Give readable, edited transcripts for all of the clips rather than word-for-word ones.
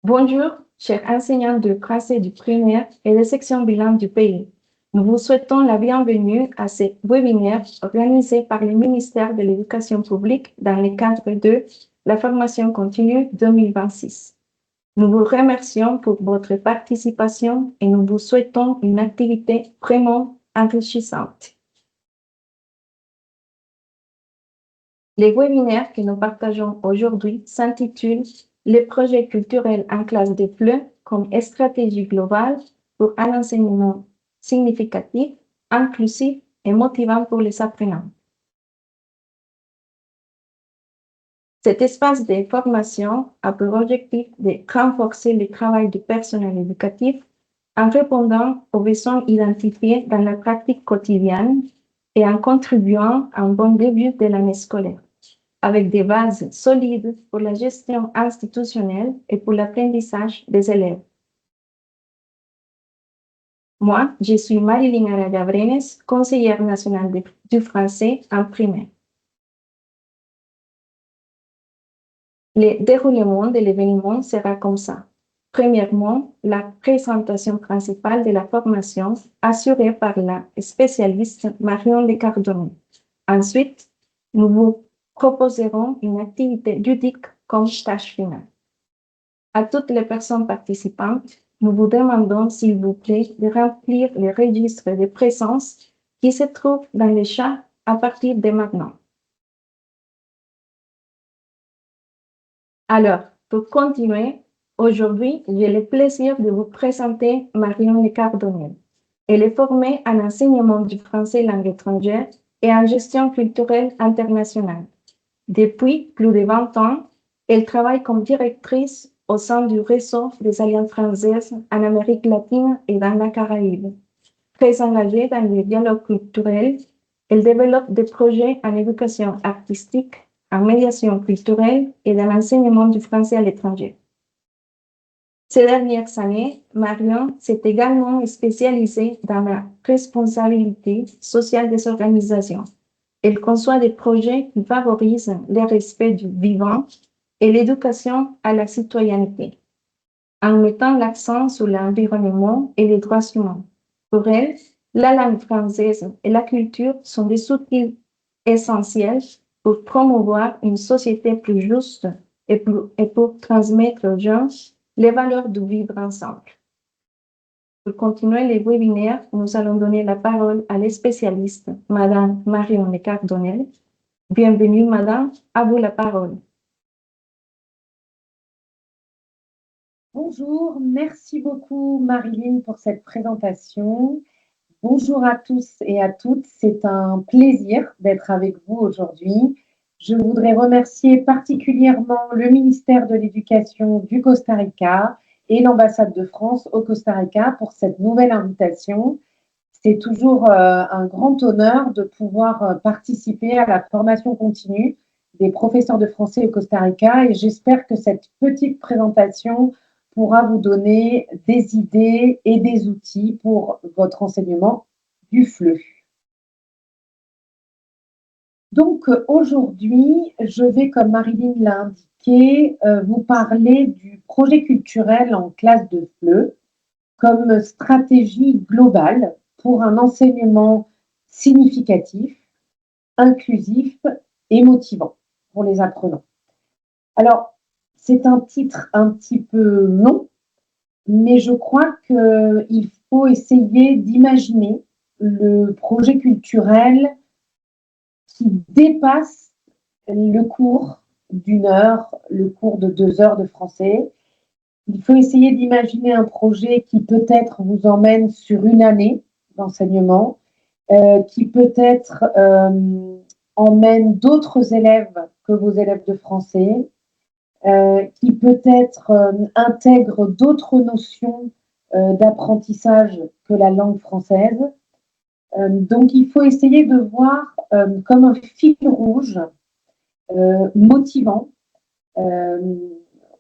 Bonjour, chers enseignants de français du primaire et des sections bilingues du pays. Nous vous souhaitons la bienvenue à ce webinaire organisé par le ministère de l'Éducation publique dans le cadre de la formation continue 2026. Nous vous remercions pour votre participation et nous vous souhaitons une activité vraiment enrichissante. Le webinaire que nous partageons aujourd'hui s'intitule « Les projets culturels en classe de FLE comme stratégie globale pour un enseignement significatif, inclusif et motivant pour les apprenants ». Cet espace de formation a pour objectif de renforcer le travail du personnel éducatif en répondant aux besoins identifiés dans la pratique quotidienne et en contribuant à un bon début de l'année scolaire, avec des bases solides pour la gestion institutionnelle et pour l'apprentissage des élèves. Moi, je suis Marilyn Araga Brenes, conseillère nationale du français en primaire. Le déroulement de l'événement sera comme ça. Premièrement, la présentation principale de la formation assurée par la spécialiste Marion Lecardonnet. Ensuite, nous vous proposerons une activité ludique comme tâche finale. À toutes les personnes participantes, nous vous demandons, s'il vous plaît, de remplir le registre de présence qui se trouve dans le chat à partir de maintenant. Alors, pour continuer, aujourd'hui, j'ai le plaisir de vous présenter Marion Lecardonnet. Elle est formée en enseignement du français langue étrangère et en gestion culturelle internationale. Depuis plus de 20 ans, elle travaille comme directrice au sein du réseau des Alliances françaises en Amérique latine et dans la Caraïbe. Très engagée dans le dialogue culturel, elle développe des projets en éducation artistique, en médiation culturelle et dans l'enseignement du français à l'étranger. Ces dernières années, Marion s'est également spécialisée dans la responsabilité sociale des organisations. Elle conçoit des projets qui favorisent le respect du vivant et l'éducation à la citoyenneté, en mettant l'accent sur l'environnement et les droits humains. Pour elle, la langue française et la culture sont des outils essentiels pour promouvoir une société plus juste et pour transmettre aux jeunes les valeurs du vivre ensemble. Pour continuer les webinaires, nous allons donner la parole à la spécialiste, Madame Marion Lecardonnet. Bienvenue, Madame, à vous la parole. Bonjour, merci beaucoup Marilyn pour cette présentation. Bonjour à tous et à toutes, c'est un plaisir d'être avec vous aujourd'hui. Je voudrais remercier particulièrement le ministère de l'Éducation du Costa Rica et l'ambassade de France au Costa Rica pour cette nouvelle invitation. C'est toujours un grand honneur de pouvoir participer à la formation continue des professeurs de français au Costa Rica et j'espère que cette petite présentation pourra vous donner des idées et des outils pour votre enseignement du FLE. Donc aujourd'hui, je vais, comme Marilyn l'a indiqué, vous parler du projet culturel en classe de FLE comme stratégie globale pour un enseignement significatif, inclusif et motivant pour les apprenants. Alors, c'est un titre un petit peu long, mais je crois qu'il faut essayer d'imaginer le projet culturel qui dépasse le cours d'1 heure, le cours de 2 heures de français. Il faut essayer d'imaginer un projet qui peut-être vous emmène sur une année d'enseignement, qui peut-être emmène d'autres élèves que vos élèves de français, qui peut-être intègre d'autres notions d'apprentissage que la langue française. Donc, il faut essayer de voir comme un fil rouge motivant,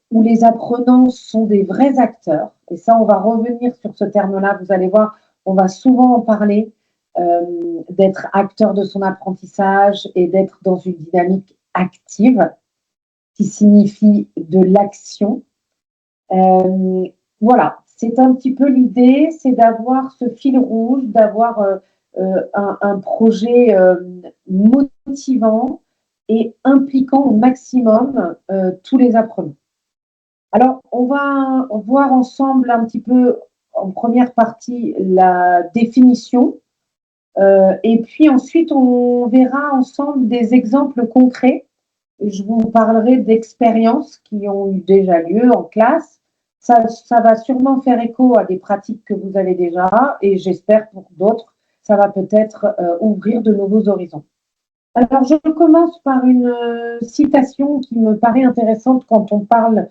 où les apprenants sont des vrais acteurs. Et ça, on va revenir sur ce terme-là. Vous allez voir, on va souvent en parler, d'être acteur de son apprentissage et d'être dans une dynamique active qui signifie de l'action. Voilà, c'est un petit peu l'idée, c'est d'avoir ce fil rouge, d'avoir un projet motivant et impliquant au maximum tous les apprenants. Alors, on va voir ensemble un petit peu en première partie la définition et puis ensuite on verra ensemble des exemples concrets. Je vous parlerai d'expériences qui ont eu déjà lieu en classe. Ça va sûrement faire écho à des pratiques que vous avez déjà et j'espère pour d'autres, ça va peut-être ouvrir de nouveaux horizons. Alors, je commence par une citation qui me paraît intéressante quand on parle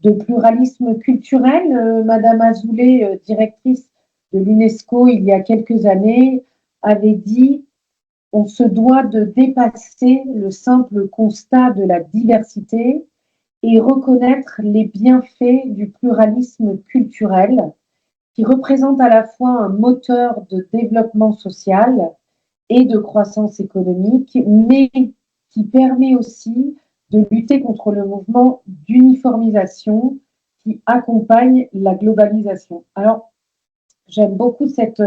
de pluralisme culturel. Madame Azoulay, directrice de l'UNESCO il y a quelques années, avait dit on se doit de dépasser le simple constat de la diversité et reconnaître les bienfaits du pluralisme culturel qui représente à la fois un moteur de développement social et de croissance économique, mais qui permet aussi de lutter contre le mouvement d'uniformisation qui accompagne la globalisation. Alors, j'aime beaucoup cette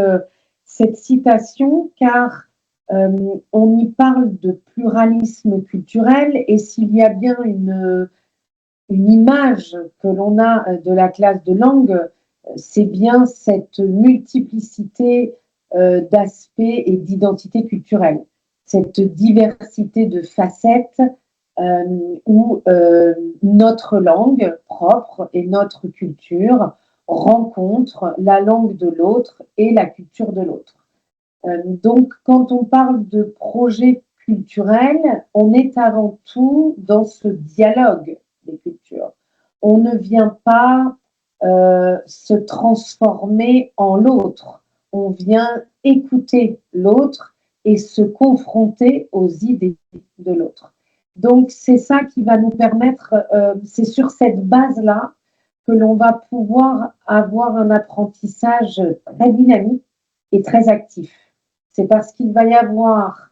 citation car on y parle de pluralisme culturel et s'il y a bien une image que l'on a de la classe de langue, c'est bien cette multiplicité d'aspects et d'identités culturelles, cette diversité de facettes où notre langue propre et notre culture rencontrent la langue de l'autre et la culture de l'autre. Donc, quand on parle de projet culturel, on est avant tout dans ce dialogue des cultures. On ne vient pas se transformer en l'autre. On vient écouter l'autre et se confronter aux idées de l'autre. Donc, c'est ça qui va nous permettre, c'est sur cette base-là que l'on va pouvoir avoir un apprentissage très dynamique et très actif. C'est parce qu'il va y avoir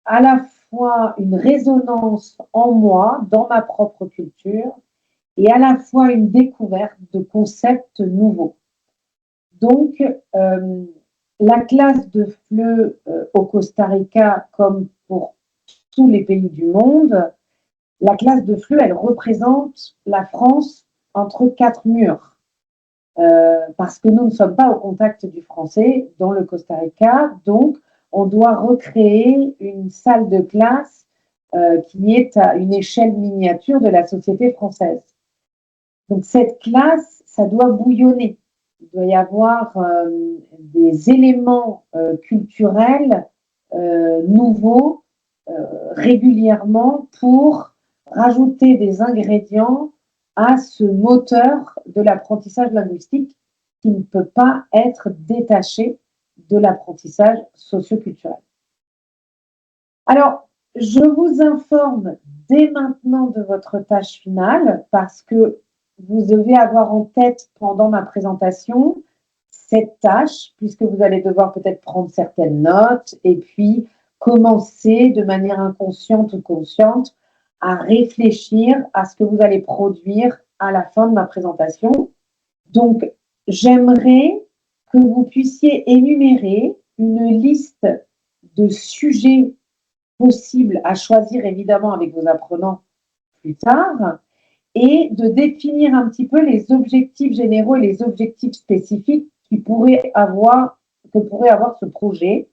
à la fois une résonance en moi, dans ma propre culture, et à la fois une découverte de concepts nouveaux. Donc, la classe de FLE au Costa Rica, comme pour tous les pays du monde, la classe de FLE, elle représente la France entre quatre murs. Parce que nous ne sommes pas au contact du français dans le Costa Rica, donc on doit recréer une salle de classe qui est à une échelle miniature de la société française. Donc cette classe, ça doit bouillonner. Il doit y avoir des éléments culturels nouveaux régulièrement pour rajouter des ingrédients à ce moteur de l'apprentissage linguistique qui ne peut pas être détaché de l'apprentissage socioculturel. Alors, je vous informe dès maintenant de votre tâche finale parce que vous devez avoir en tête pendant ma présentation cette tâche, puisque vous allez devoir peut-être prendre certaines notes et puis commencer de manière inconsciente ou consciente à réfléchir à ce que vous allez produire à la fin de ma présentation. Donc, j'aimerais que vous puissiez énumérer une liste de sujets possibles à choisir évidemment avec vos apprenants plus tard et de définir un petit peu les objectifs généraux et les objectifs spécifiques que pourrait avoir ce projet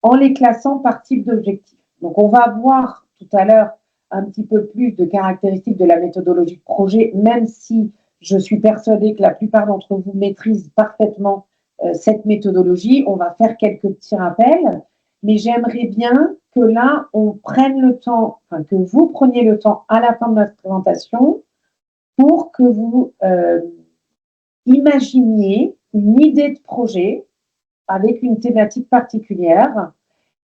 en les classant par type d'objectif. Donc, on va voir tout à l'heure un petit peu plus de caractéristiques de la méthodologie de projet, même si je suis persuadée que la plupart d'entre vous maîtrisent parfaitement cette méthodologie. On va faire quelques petits rappels, mais j'aimerais bien que là, on prenne le temps, enfin, que vous preniez le temps à la fin de notre présentation pour que vous imaginiez une idée de projet avec une thématique particulière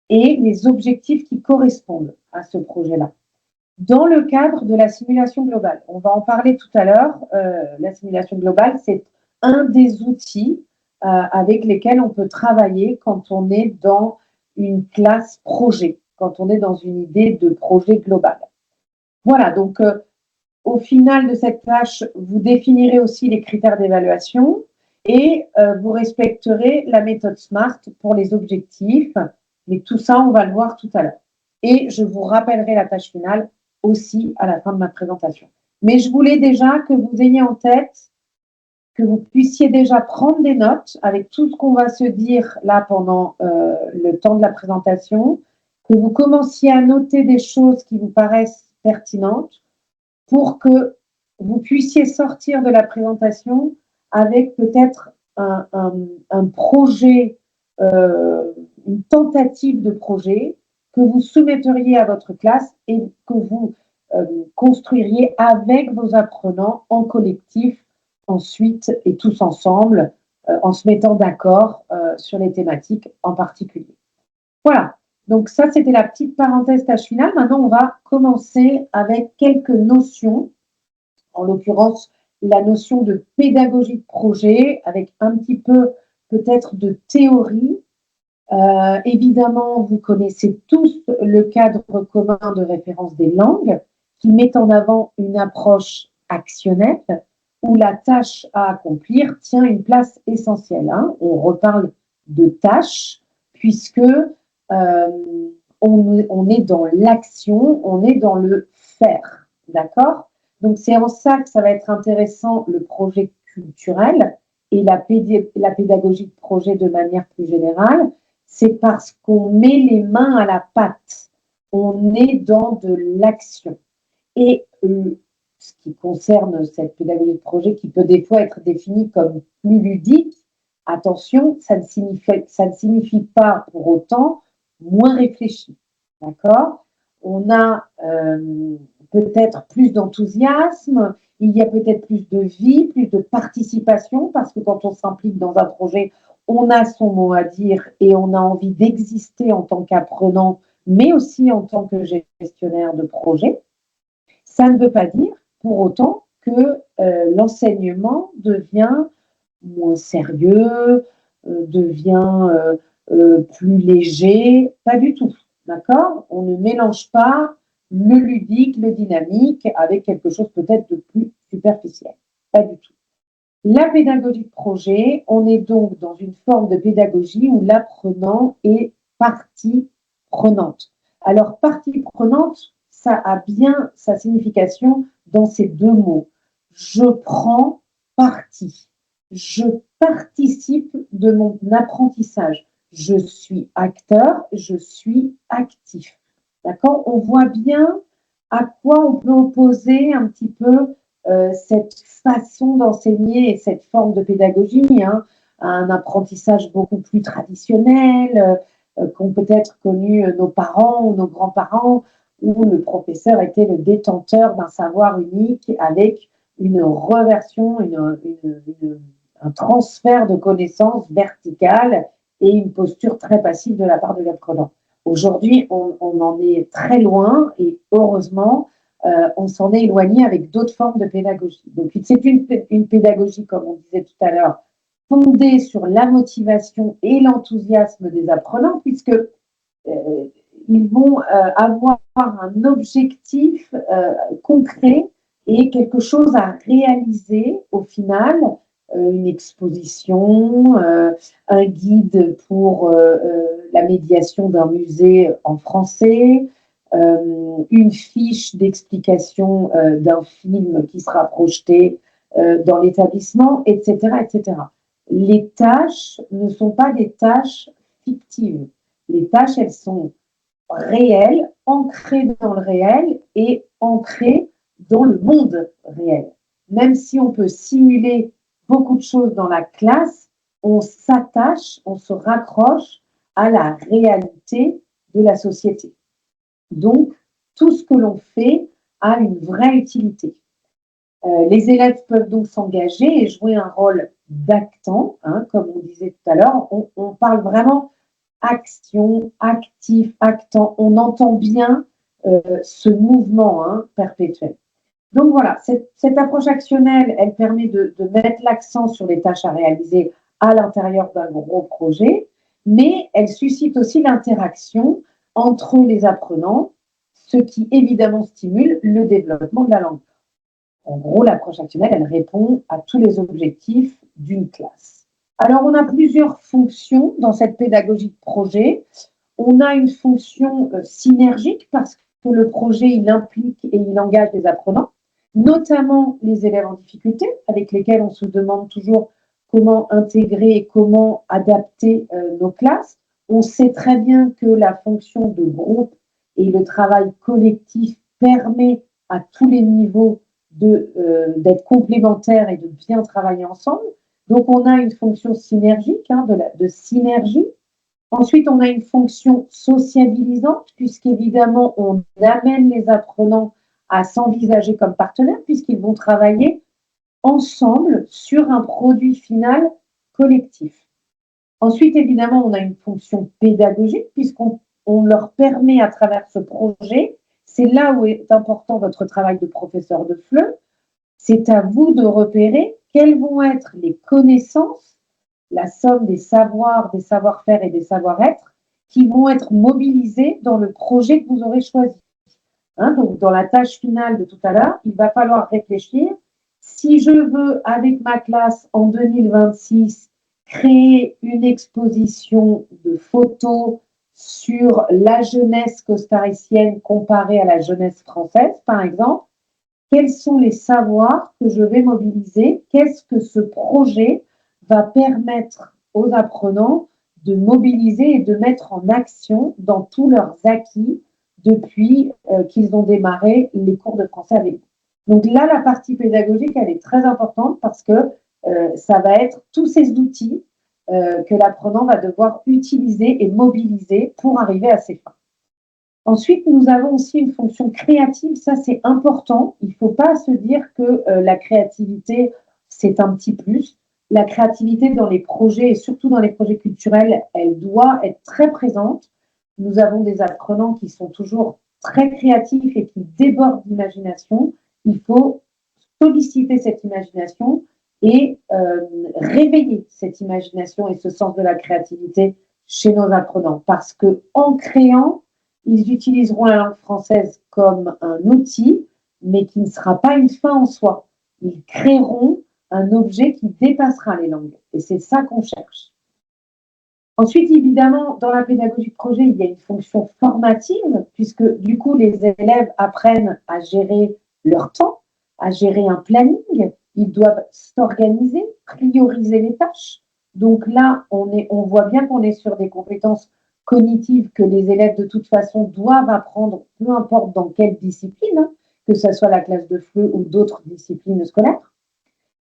et les objectifs qui correspondent à ce projet-là. Dans le cadre de la simulation globale, on va en parler tout à l'heure, la simulation globale, c'est un des outils avec lesquels on peut travailler quand on est dans une classe projet, quand on est dans une idée de projet global. Voilà, donc au final de cette tâche, vous définirez aussi les critères d'évaluation et vous respecterez la méthode SMART pour les objectifs. Mais tout ça, on va le voir tout à l'heure. Et je vous rappellerai la tâche finale aussi à la fin de ma présentation. Mais je voulais déjà que vous ayez en tête, que vous puissiez déjà prendre des notes avec tout ce qu'on va se dire là pendant le temps de la présentation, que vous commenciez à noter des choses qui vous paraissent pertinentes pour que vous puissiez sortir de la présentation avec peut-être un projet, une tentative de projet que vous soumetteriez à votre classe et que vous construiriez avec vos apprenants en collectif ensuite et tous ensemble en se mettant d'accord sur les thématiques en particulier. Voilà, donc ça c'était la petite parenthèse tâche finale. Maintenant on va commencer avec quelques notions, en l'occurrence la notion de pédagogie de projet avec un petit peu peut-être de théorie. Évidemment, vous connaissez tous le cadre commun de référence des langues qui met en avant une approche actionnelle où la tâche à accomplir tient une place essentielle. Hein. On reparle de tâche puisque on est dans l'action, on est dans le faire. D'accord? Donc, c'est en ça que ça va être intéressant le projet culturel et la pédagogie de projet de manière plus générale. C'est parce qu'on met les mains à la pâte. On est dans de l'action. Et ce qui concerne cette pédagogie de projet qui peut des fois être définie comme plus ludique, attention, ça ne signifie pas pour autant moins réfléchi. D'accord? On a peut-être plus d'enthousiasme, il y a peut-être plus de vie, plus de participation, parce que quand on s'implique dans un projet, on a son mot à dire et on a envie d'exister en tant qu'apprenant, mais aussi en tant que gestionnaire de projet. Ça ne veut pas dire pour autant que l'enseignement devient moins sérieux, devient plus léger, pas du tout. D'accord? On ne mélange pas le ludique, le dynamique avec quelque chose peut-être de plus superficiel. Pas du tout. La pédagogie de projet, on est donc dans une forme de pédagogie où l'apprenant est partie prenante. Alors, partie prenante, ça a bien sa signification dans ces deux mots. Je prends parti. Je participe de mon apprentissage. Je suis acteur, je suis actif. D'accord? On voit bien à quoi on peut opposer un petit peu cette façon d'enseigner et cette forme de pédagogie, hein, un apprentissage beaucoup plus traditionnel, qu'ont peut-être connu nos parents ou nos grands-parents, où le professeur était le détenteur d'un savoir unique avec une reversion, un transfert de connaissances verticales et une posture très passive de la part de l'apprenant. Aujourd'hui, on en est très loin et heureusement, on s'en est éloigné avec d'autres formes de pédagogie. Donc, c'est une pédagogie, comme on disait tout à l'heure, fondée sur la motivation et l'enthousiasme des apprenants, puisque ils vont avoir un objectif concret et quelque chose à réaliser au final, une exposition, un guide pour la médiation d'un musée en français, une fiche d'explication d'un film qui sera projeté dans l'établissement, etc., etc. Les tâches ne sont pas des tâches fictives. Les tâches, elles sont réelles, ancrées dans le réel et ancrées dans le monde réel. Même si on peut simuler beaucoup de choses dans la classe, on s'attache, on se raccroche à la réalité de la société. Donc, tout ce que l'on fait a une vraie utilité. Les élèves peuvent donc s'engager et jouer un rôle d'actant, hein, comme on disait tout à l'heure. On parle vraiment action, actif, actant. On entend bien ce mouvement perpétuel. Donc voilà, cette approche actionnelle, elle permet de mettre l'accent sur les tâches à réaliser à l'intérieur d'un gros projet, mais elle suscite aussi l'interaction entre les apprenants, ce qui évidemment stimule le développement de la langue. En gros, l'approche actionnelle, elle répond à tous les objectifs d'une classe. Alors, on a plusieurs fonctions dans cette pédagogie de projet. On a une fonction synergique parce que le projet, il implique et il engage les apprenants, notamment les élèves en difficulté, avec lesquels on se demande toujours comment intégrer et comment adapter nos classes. On sait très bien que la fonction de groupe et le travail collectif permet à tous les niveaux d'être complémentaires et de bien travailler ensemble. Donc, on a une fonction synergique, de synergie. Ensuite, on a une fonction sociabilisante, puisqu'évidemment, on amène les apprenants à s'envisager comme partenaires, puisqu'ils vont travailler ensemble sur un produit final collectif. Ensuite, évidemment, on a une fonction pédagogique, puisqu'on leur permet à travers ce projet, c'est là où est important votre travail de professeur de FLE, c'est à vous de repérer quelles vont être les connaissances, la somme des savoirs, des savoir-faire et des savoir-être qui vont être mobilisés dans le projet que vous aurez choisi. Donc, dans la tâche finale de tout à l'heure, il va falloir réfléchir. Si je veux, avec ma classe en 2026, créer une exposition de photos sur la jeunesse costaricienne comparée à la jeunesse française, par exemple, quels sont les savoirs que je vais mobiliser? Qu'est-ce que ce projet va permettre aux apprenants de mobiliser et de mettre en action dans tous leurs acquis depuis qu'ils ont démarré les cours de français avec vous. Donc là, la partie pédagogique, elle est très importante parce que ça va être tous ces outils que l'apprenant va devoir utiliser et mobiliser pour arriver à ses fins. Ensuite, nous avons aussi une fonction créative, ça c'est important. Il ne faut pas se dire que la créativité, c'est un petit plus. La créativité dans les projets, et surtout dans les projets culturels, elle doit être très présente. Nous avons des apprenants qui sont toujours très créatifs et qui débordent d'imagination. Il faut solliciter cette imagination et réveiller cette imagination et ce sens de la créativité chez nos apprenants. Parce qu'en créant, ils utiliseront la langue française comme un outil, mais qui ne sera pas une fin en soi. Ils créeront un objet qui dépassera les langues. Et c'est ça qu'on cherche. Ensuite, évidemment, dans la pédagogie de projet, il y a une fonction formative, puisque du coup, les élèves apprennent à gérer leur temps, à gérer un planning. Ils doivent s'organiser, prioriser les tâches. Donc là, on voit bien qu'on est sur des compétences cognitives que les élèves, de toute façon, doivent apprendre, peu importe dans quelle discipline, que ce soit la classe de FLE ou d'autres disciplines scolaires.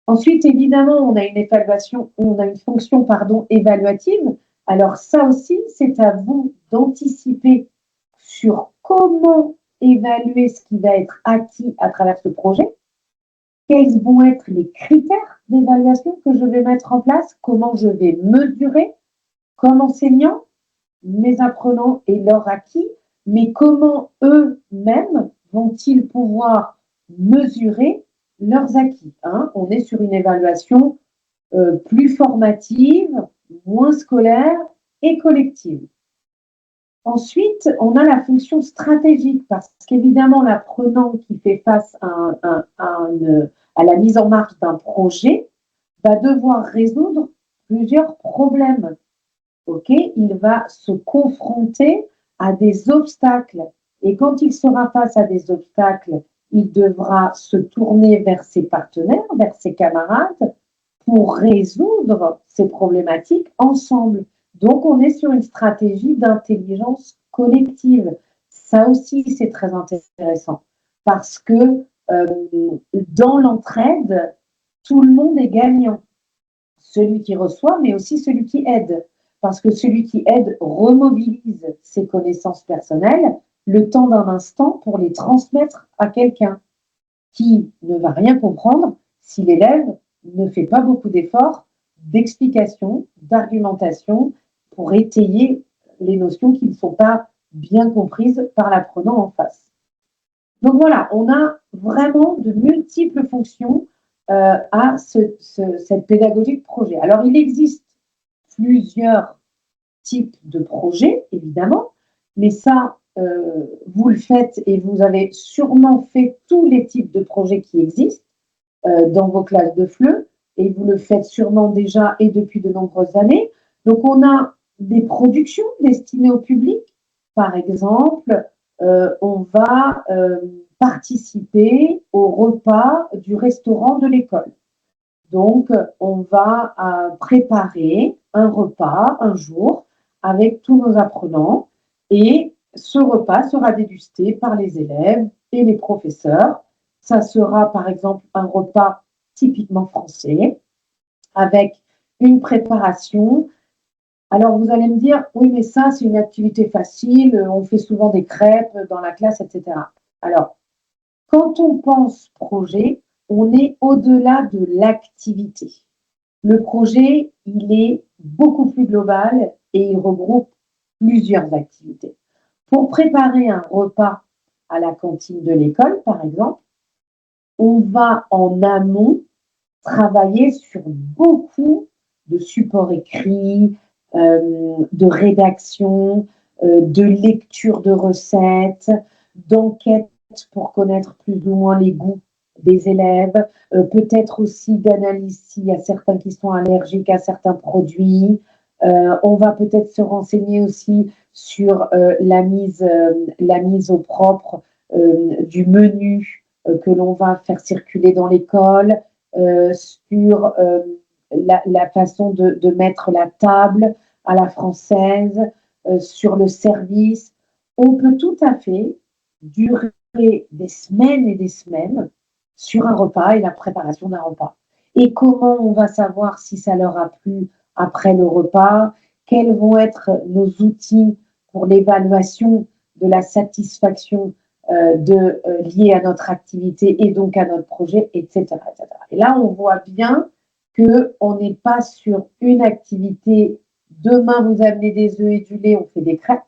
Ensuite, évidemment, on a une fonction évaluative. Alors ça aussi, c'est à vous d'anticiper sur comment évaluer ce qui va être acquis à travers ce projet. Quels vont être les critères d'évaluation que je vais mettre en place? Comment je vais mesurer comme enseignant mes apprenants et leurs acquis, mais comment eux-mêmes vont-ils pouvoir mesurer leurs acquis, On est sur une évaluation plus formative, moins scolaire et collective. Ensuite, on a la fonction stratégique parce qu'évidemment, l'apprenant qui fait face à la mise en marche d'un projet va devoir résoudre plusieurs problèmes. Il va se confronter à des obstacles. Et quand il sera face à des obstacles, il devra se tourner vers ses partenaires, vers ses camarades, pour résoudre ces problématiques ensemble. Donc, on est sur une stratégie d'intelligence collective. Ça aussi, c'est très intéressant parce que dans l'entraide, tout le monde est gagnant. Celui qui reçoit, mais aussi celui qui aide. Parce que celui qui aide remobilise ses connaissances personnelles le temps d'un instant pour les transmettre à quelqu'un qui ne va rien comprendre si l'élève ne fait pas beaucoup d'efforts d'explication, d'argumentation pour étayer les notions qui ne sont pas bien comprises par l'apprenant en face. Donc voilà, on a vraiment de multiples fonctions à cette pédagogie de projet. Alors, il existe plusieurs types de projets, évidemment, mais ça, vous le faites et vous avez sûrement fait tous les types de projets qui existent. dans vos classes de FLE, et vous le faites sûrement déjà et depuis de nombreuses années. Donc, on a des productions destinées au public. Par exemple, on va participer au repas du restaurant de l'école. Donc, on va préparer un repas un jour avec tous nos apprenants et ce repas sera dégusté par les élèves et les professeurs. Ça sera par exemple un repas typiquement français avec une préparation. Alors, vous allez me dire, oui, mais ça, c'est une activité facile, on fait souvent des crêpes dans la classe, etc. Alors, quand on pense projet, on est au-delà de l'activité. Le projet, il est beaucoup plus global et il regroupe plusieurs activités. Pour préparer un repas à la cantine de l'école, par exemple, on va en amont travailler sur beaucoup de supports écrits, de rédaction, de lecture de recettes, d'enquêtes pour connaître plus ou moins les goûts des élèves, peut-être aussi d'analyse s'il y a certains qui sont allergiques à certains produits. On va peut-être se renseigner aussi sur la mise au propre du menu que l'on va faire circuler dans l'école, sur la façon de mettre la table à la française, sur le service. On peut tout à fait durer des semaines et des semaines sur un repas et la préparation d'un repas. Et comment on va savoir si ça leur a plu après le repas? Quels vont être nos outils pour l'évaluation de la satisfaction liée à notre activité et donc à notre projet, etc., etc. Et là, on voit bien qu'on n'est pas sur une activité, demain vous amenez des œufs et du lait, on fait des crêpes.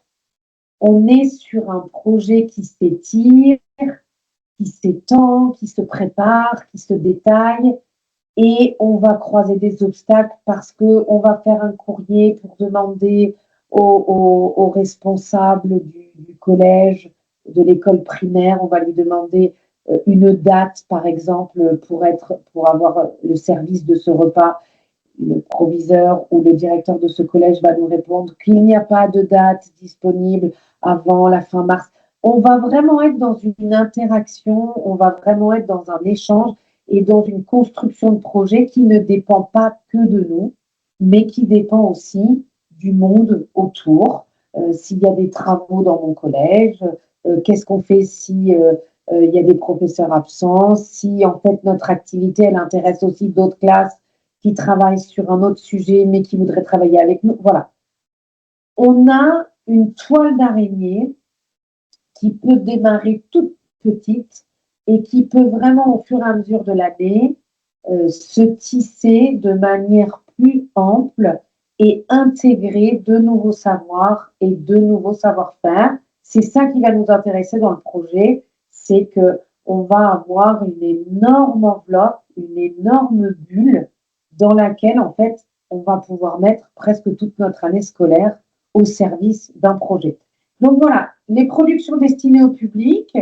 On est sur un projet qui s'étire, qui s'étend, qui se prépare, qui se détaille, et on va croiser des obstacles parce qu'on va faire un courrier pour demander aux responsables du collège, de l'école primaire, on va lui demander une date, par exemple, pour avoir le service de ce repas. Le proviseur ou le directeur de ce collège va nous répondre qu'il n'y a pas de date disponible avant la fin mars. On va vraiment être dans une interaction, on va vraiment être dans un échange et dans une construction de projet qui ne dépend pas que de nous, mais qui dépend aussi du monde autour. S'il y a des travaux dans mon collège, qu'est-ce qu'on fait si il y a des professeurs absents, si en fait notre activité elle intéresse aussi d'autres classes qui travaillent sur un autre sujet mais qui voudraient travailler avec nous. Voilà. On a une toile d'araignée qui peut démarrer toute petite et qui peut vraiment, au fur et à mesure de l'année, se tisser de manière plus ample et intégrer de nouveaux savoirs et de nouveaux savoir-faire. C'est ça qui va nous intéresser dans le projet, c'est qu'on va avoir une énorme enveloppe, une énorme bulle dans laquelle, en fait, on va pouvoir mettre presque toute notre année scolaire au service d'un projet. Donc voilà, les productions destinées au public,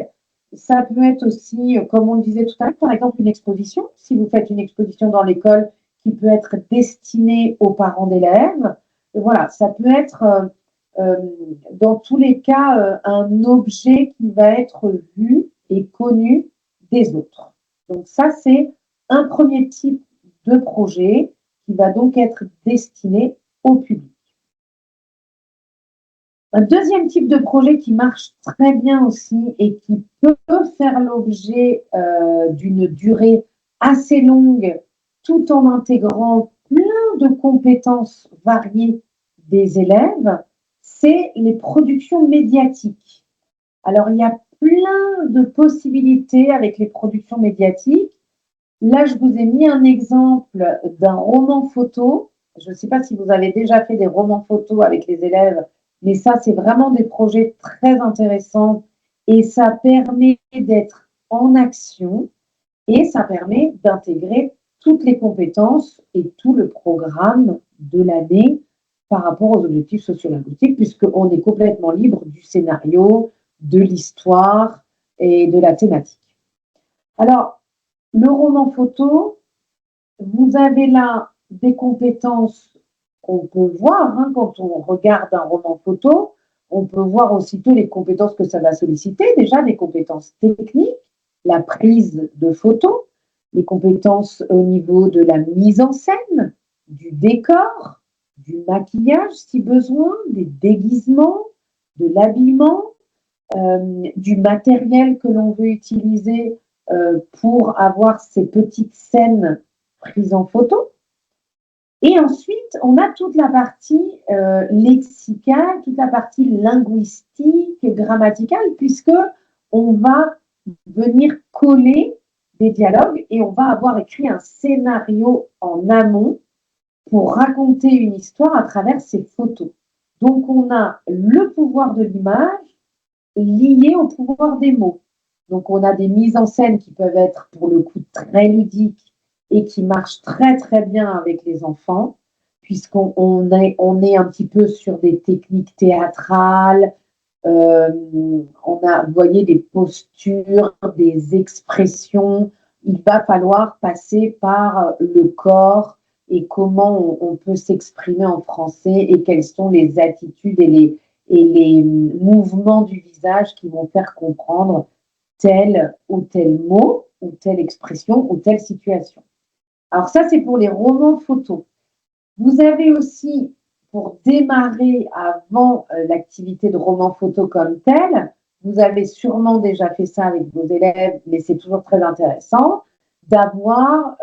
ça peut être aussi, comme on le disait tout à l'heure, par exemple une exposition. Si vous faites une exposition dans l'école qui peut être destinée aux parents d'élèves, voilà, ça peut être dans tous les cas un objet qui va être vu et connu des autres. Donc ça, c'est un premier type de projet qui va donc être destiné au public. Un deuxième type de projet qui marche très bien aussi et qui peut faire l'objet d'une durée assez longue tout en intégrant plein de compétences variées des élèves, c'est les productions médiatiques. Alors, il y a plein de possibilités avec les productions médiatiques. Là, je vous ai mis un exemple d'un roman photo. Je ne sais pas si vous avez déjà fait des romans photos avec les élèves, mais ça, c'est vraiment des projets très intéressants et ça permet d'être en action et ça permet d'intégrer toutes les compétences et tout le programme de l'année par rapport aux objectifs sociolinguistiques, puisqu'on est complètement libre du scénario, de l'histoire et de la thématique. Alors, le roman photo, vous avez là des compétences qu'on peut voir hein, quand on regarde un roman photo. On peut voir aussitôt les compétences que ça va solliciter, déjà des compétences techniques, la prise de photos, les compétences au niveau de la mise en scène, du décor, du maquillage si besoin, des déguisements, de l'habillement, du matériel que l'on veut utiliser pour avoir ces petites scènes prises en photo. Et ensuite, on a toute la partie lexicale, toute la partie linguistique, grammaticale, puisque on va venir coller des dialogues et on va avoir écrit un scénario en amont pour raconter une histoire à travers ces photos. Donc, on a le pouvoir de l'image lié au pouvoir des mots. Donc, on a des mises en scène qui peuvent être, pour le coup, très ludiques et qui marchent très, très bien avec les enfants, puisqu'on est un petit peu sur des techniques théâtrales. On a, vous voyez, des postures, des expressions. Il va falloir passer par le corps et comment on peut s'exprimer en français et quelles sont les attitudes et les mouvements du visage qui vont faire comprendre tel ou tel mot ou telle expression ou telle situation. Alors ça, c'est pour les romans photos. Vous avez aussi, pour démarrer avant l'activité de roman photo comme telle, vous avez sûrement déjà fait ça avec vos élèves, mais c'est toujours très intéressant, d'avoir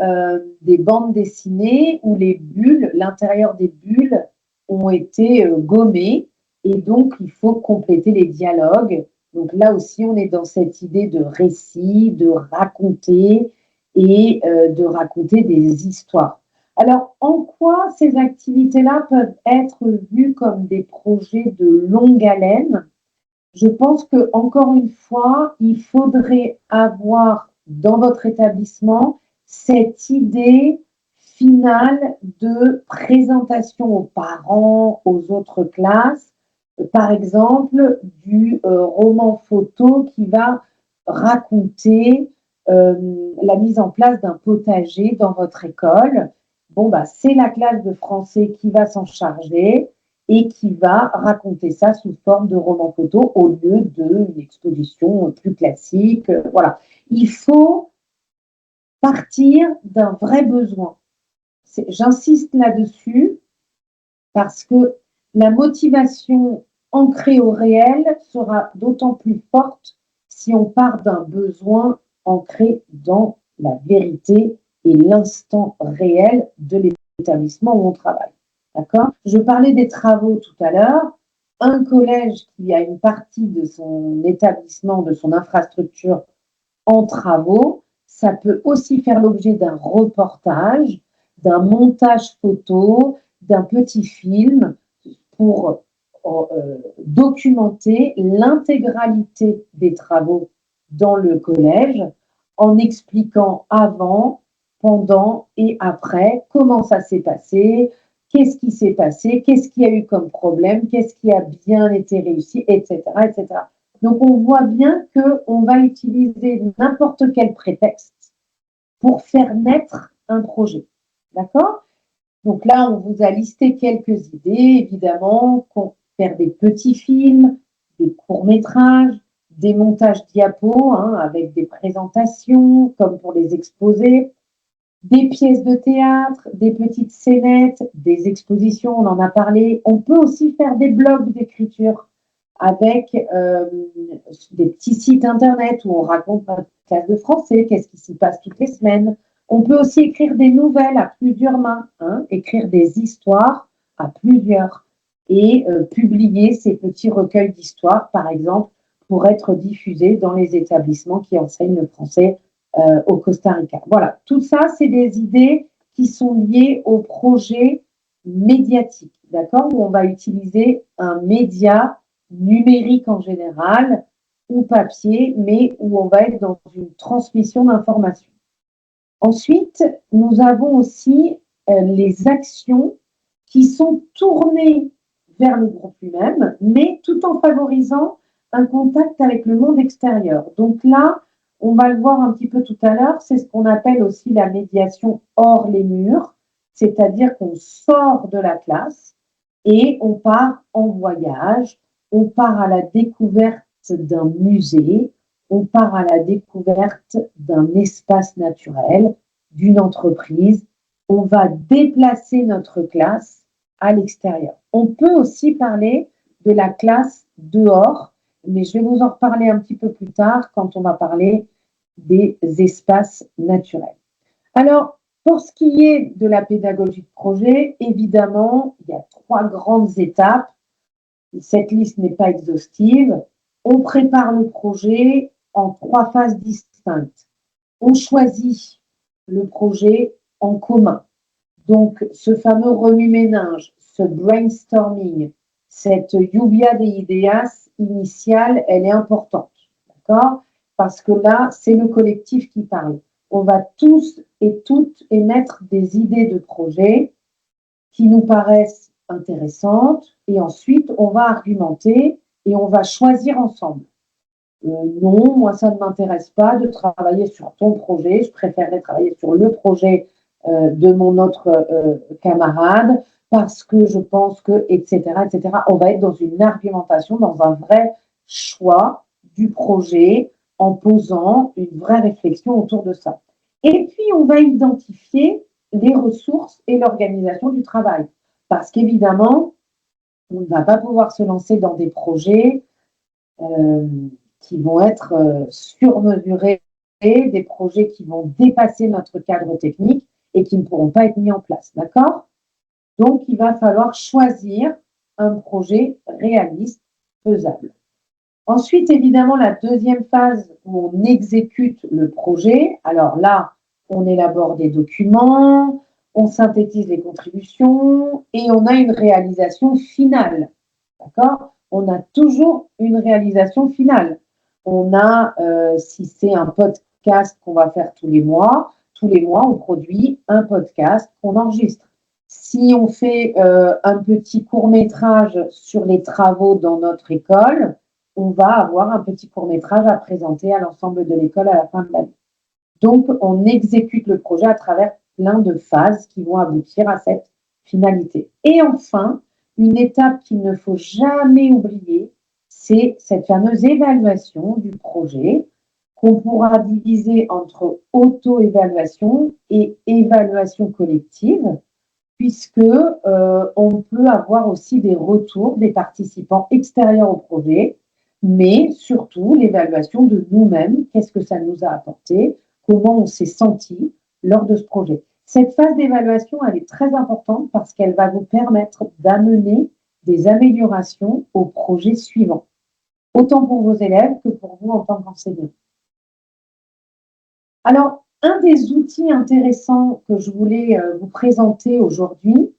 des bandes dessinées où les bulles, l'intérieur des bulles ont été gommées et donc il faut compléter les dialogues. Donc là aussi, on est dans cette idée de récit, de raconter et de raconter des histoires. Alors, en quoi ces activités-là peuvent être vues comme des projets de longue haleine? Je pense que, encore une fois, il faudrait avoir dans votre établissement cette idée finale de présentation aux parents, aux autres classes, par exemple, du roman photo qui va raconter la mise en place d'un potager dans votre école. Bon, bah, c'est la classe de français qui va s'en charger et qui va raconter ça sous forme de roman photo au lieu d'une exposition plus classique. Voilà. Il faut partir d'un vrai besoin. J'insiste là-dessus parce que la motivation ancrée au réel sera d'autant plus forte si on part d'un besoin ancré dans la vérité et l'instant réel de l'établissement où on travaille. D'accord? Je parlais des travaux tout à l'heure. Un collège qui a une partie de son établissement, de son infrastructure en travaux, ça peut aussi faire l'objet d'un reportage, d'un montage photo, d'un petit film pour documenter l'intégralité des travaux dans le collège en expliquant avant, pendant et après comment ça s'est passé, qu'est-ce qui s'est passé, qu'est-ce qu'il y a eu comme problème, qu'est-ce qui a bien été réussi, etc., etc. Donc, on voit bien qu'on va utiliser n'importe quel prétexte pour faire naître un projet. D'accord? Donc là, on vous a listé quelques idées, évidemment, faire des petits films, des courts-métrages, des montages diapos hein, avec des présentations, comme pour les exposés, des pièces de théâtre, des petites scénettes, des expositions, on en a parlé. On peut aussi faire des blogs d'écriture avec des petits sites internet où on raconte notre classe de français, qu'est-ce qui s'y passe toutes les semaines. On peut aussi écrire des nouvelles à plusieurs mains, hein, écrire des histoires à plusieurs et publier ces petits recueils d'histoires, par exemple, pour être diffusés dans les établissements qui enseignent le français au Costa Rica. Voilà, tout ça, c'est des idées qui sont liées au projet médiatique, d'accord, où on va utiliser un média numérique en général ou papier, mais où on va être dans une transmission d'informations. Ensuite, nous avons aussi les actions qui sont tournées vers le groupe lui-même, mais tout en favorisant un contact avec le monde extérieur. Donc là, on va le voir un petit peu tout à l'heure, c'est ce qu'on appelle aussi la médiation hors les murs, c'est-à-dire qu'on sort de la classe et on part en voyage, on part à la découverte d'un musée, on part à la découverte d'un espace naturel, d'une entreprise, on va déplacer notre classe à l'extérieur. On peut aussi parler de la classe dehors, mais je vais vous en reparler un petit peu plus tard quand on va parler des espaces naturels. Alors, pour ce qui est de la pédagogie de projet, évidemment, il y a 3 grandes étapes. Cette liste n'est pas exhaustive. On prépare le projet en 3 phases distinctes. On choisit le projet en commun. Donc, ce fameux remue-ménage, ce brainstorming, cette lluvia de ideas initiale, elle est importante, d'accord? Parce que là, c'est le collectif qui parle. On va tous et toutes émettre des idées de projet qui nous paraissent intéressantes et ensuite, on va argumenter et on va choisir ensemble. Non, moi, ça ne m'intéresse pas de travailler sur ton projet. Je préférerais travailler sur le projet de mon autre camarade parce que je pense que, etc., etc. On va être dans une argumentation, dans un vrai choix du projet en posant une vraie réflexion autour de ça. Et puis, on va identifier les ressources et l'organisation du travail. Parce qu'évidemment, on ne va pas pouvoir se lancer dans des projets qui vont être surmesurés, des projets qui vont dépasser notre cadre technique et qui ne pourront pas être mis en place. D'accord? Donc, il va falloir choisir un projet réaliste, faisable. Ensuite, évidemment, la deuxième phase où on exécute le projet. Alors là, on élabore des documents, on synthétise les contributions et on a une réalisation finale. D'accord? On a toujours une réalisation finale. On a, si c'est un podcast qu'on va faire tous les mois, on produit un podcast qu'on enregistre. Si on fait un petit court-métrage sur les travaux dans notre école, on va avoir un petit court-métrage à présenter à l'ensemble de l'école à la fin de l'année. Donc, on exécute le projet à travers plein de phases qui vont aboutir à cette finalité. Et enfin, une étape qu'il ne faut jamais oublier, c'est cette fameuse évaluation du projet qu'on pourra diviser entre auto-évaluation et évaluation collective, puisque on peut avoir aussi des retours des participants extérieurs au projet, mais surtout l'évaluation de nous-mêmes, qu'est-ce que ça nous a apporté, comment on s'est senti lors de ce projet. Cette phase d'évaluation, elle est très importante parce qu'elle va vous permettre d'amener des améliorations au projet suivant, autant pour vos élèves que pour vous en tant qu'enseignant. Alors, un des outils intéressants que je voulais vous présenter aujourd'hui,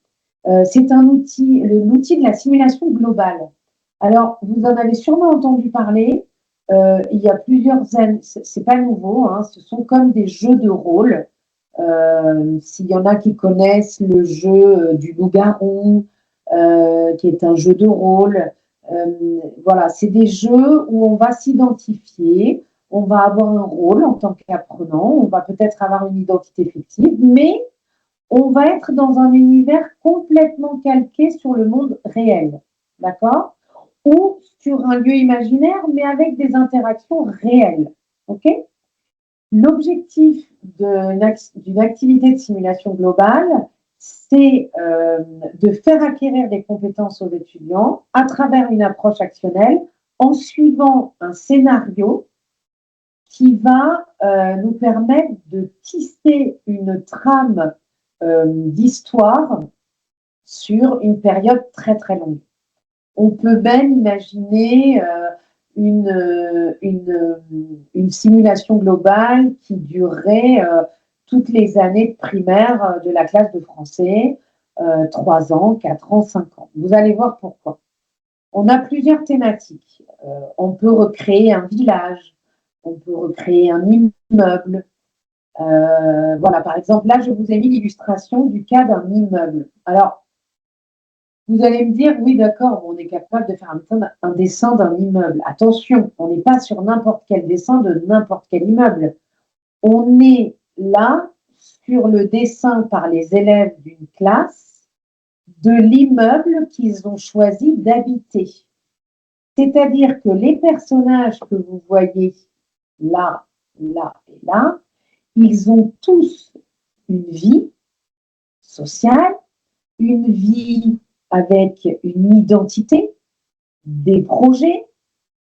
c'est l'outil de la simulation globale. Alors, vous en avez sûrement entendu parler. Il y a plusieurs années, c'est pas nouveau, hein, ce sont comme des jeux de rôle. S'il y en a qui connaissent le jeu du loup-garou, qui est un jeu de rôle, voilà, c'est des jeux où on va s'identifier, on va avoir un rôle en tant qu'apprenant, on va peut-être avoir une identité fictive, mais on va être dans un univers complètement calqué sur le monde réel, d'accord? Ou sur un lieu imaginaire, mais avec des interactions réelles, ok? L'objectif d'une activité de simulation globale, c'est de faire acquérir des compétences aux étudiants à travers une approche actionnelle en suivant un scénario qui va nous permettre de tisser une trame d'histoire sur une période très très longue. On peut même imaginer une simulation globale qui durerait toutes les années primaires de la classe de français, 3 ans, 4 ans, 5 ans. Vous allez voir pourquoi. On a plusieurs thématiques. On peut recréer un village, on peut recréer un immeuble. Voilà, par exemple, là, je vous ai mis l'illustration du cas d'un immeuble. Alors, Vous allez me dire, oui, d'accord, on est capable de faire un dessin d'un immeuble. Attention, on n'est pas sur n'importe quel dessin de n'importe quel immeuble. On est là sur le dessin par les élèves d'une classe de l'immeuble qu'ils ont choisi d'habiter. C'est-à-dire que les personnages que vous voyez là, là et là, ils ont tous une vie sociale, une vie avec une identité, des projets,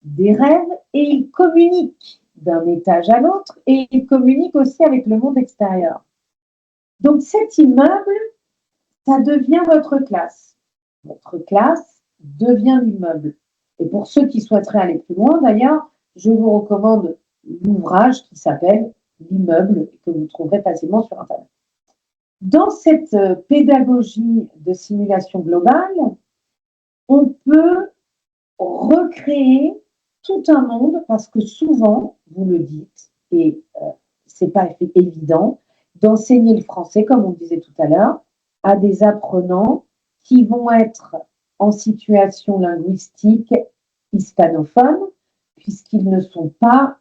des rêves, et ils communiquent d'un étage à l'autre et ils communiquent aussi avec le monde extérieur. Donc cet immeuble, ça devient votre classe. Votre classe devient l'immeuble. Et pour ceux qui souhaiteraient aller plus loin, d'ailleurs, je vous recommande l'ouvrage qui s'appelle L'immeuble, que vous trouverez facilement sur Internet. Dans cette pédagogie de simulation globale, on peut recréer tout un monde parce que souvent, vous le dites, et c'est pas évident, d'enseigner le français, comme on disait tout à l'heure, à des apprenants qui vont être en situation linguistique hispanophone, puisqu'ils ne sont pas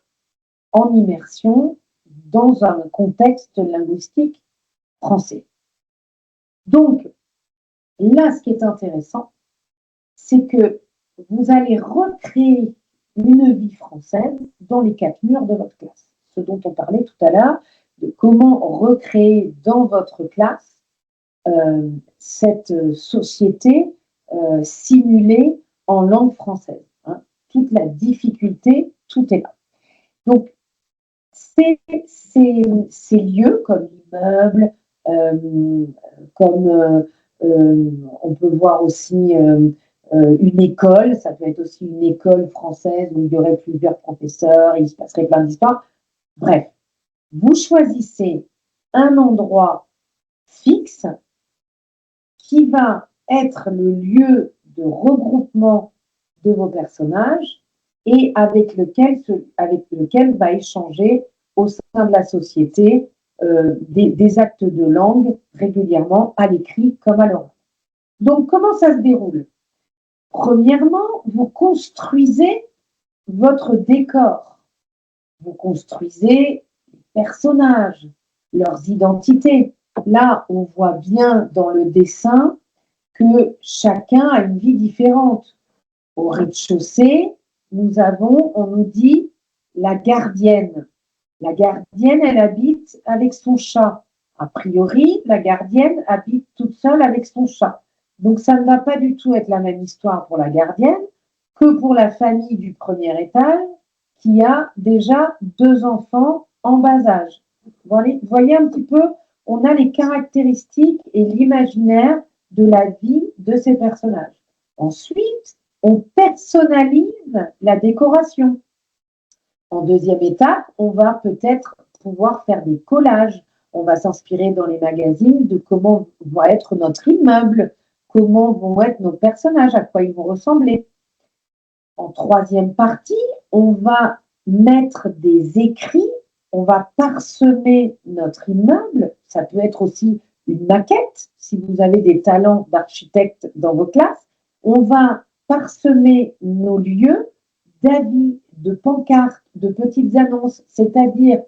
en immersion dans un contexte linguistique français. Donc, là, ce qui est intéressant, c'est que vous allez recréer une vie française dans les quatre murs de votre classe. Ce dont on parlait tout à l'heure, de comment recréer dans votre classe cette société simulée en langue française. Hein. Toute la difficulté, tout est là. Donc, ces lieux comme l'immeuble, comme on peut voir aussi une école, ça peut être aussi une école française où il y aurait plusieurs professeurs, il se passerait plein d'histoires. Bref, vous choisissez un endroit fixe qui va être le lieu de regroupement de vos personnages et avec lequel va échanger au sein de la société des actes de langue régulièrement à l'écrit comme à l'oral. Donc, comment ça se déroule? Premièrement, vous construisez votre décor. Vous construisez les personnages, leurs identités. Là, on voit bien dans le dessin que chacun a une vie différente. Au rez-de-chaussée, on nous dit la gardienne. La gardienne, elle habite avec son chat. A priori, la gardienne habite toute seule avec son chat. Donc, ça ne va pas du tout être la même histoire pour la gardienne que pour la famille du premier étage qui a déjà 2 enfants en bas âge. Vous voyez un petit peu, on a les caractéristiques et l'imaginaire de la vie de ces personnages. Ensuite, on personnalise la décoration. En deuxième étape, on va peut-être pouvoir faire des collages. On va s'inspirer dans les magazines de comment va être notre immeuble, comment vont être nos personnages, à quoi ils vont ressembler. En troisième partie, on va mettre des écrits, on va parsemer notre immeuble. Ça peut être aussi une maquette, si vous avez des talents d'architecte dans vos classes. On va parsemer nos lieux d'avis, de pancartes, de petites annonces, c'est-à-dire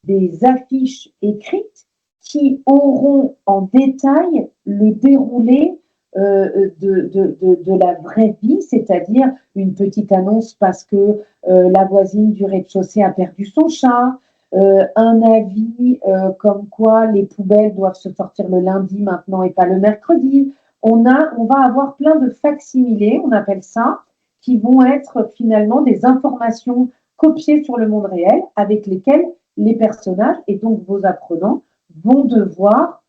des affiches écrites qui auront en détail le déroulé de la vraie vie, c'est-à-dire une petite annonce parce que la voisine du rez-de-chaussée a perdu son chat, un avis comme quoi les poubelles doivent se sortir le lundi maintenant et pas le mercredi. On va avoir plein de facsimilés, on appelle ça, qui vont être finalement des informations copiées sur le monde réel avec lesquelles les personnages et donc vos apprenants vont devoir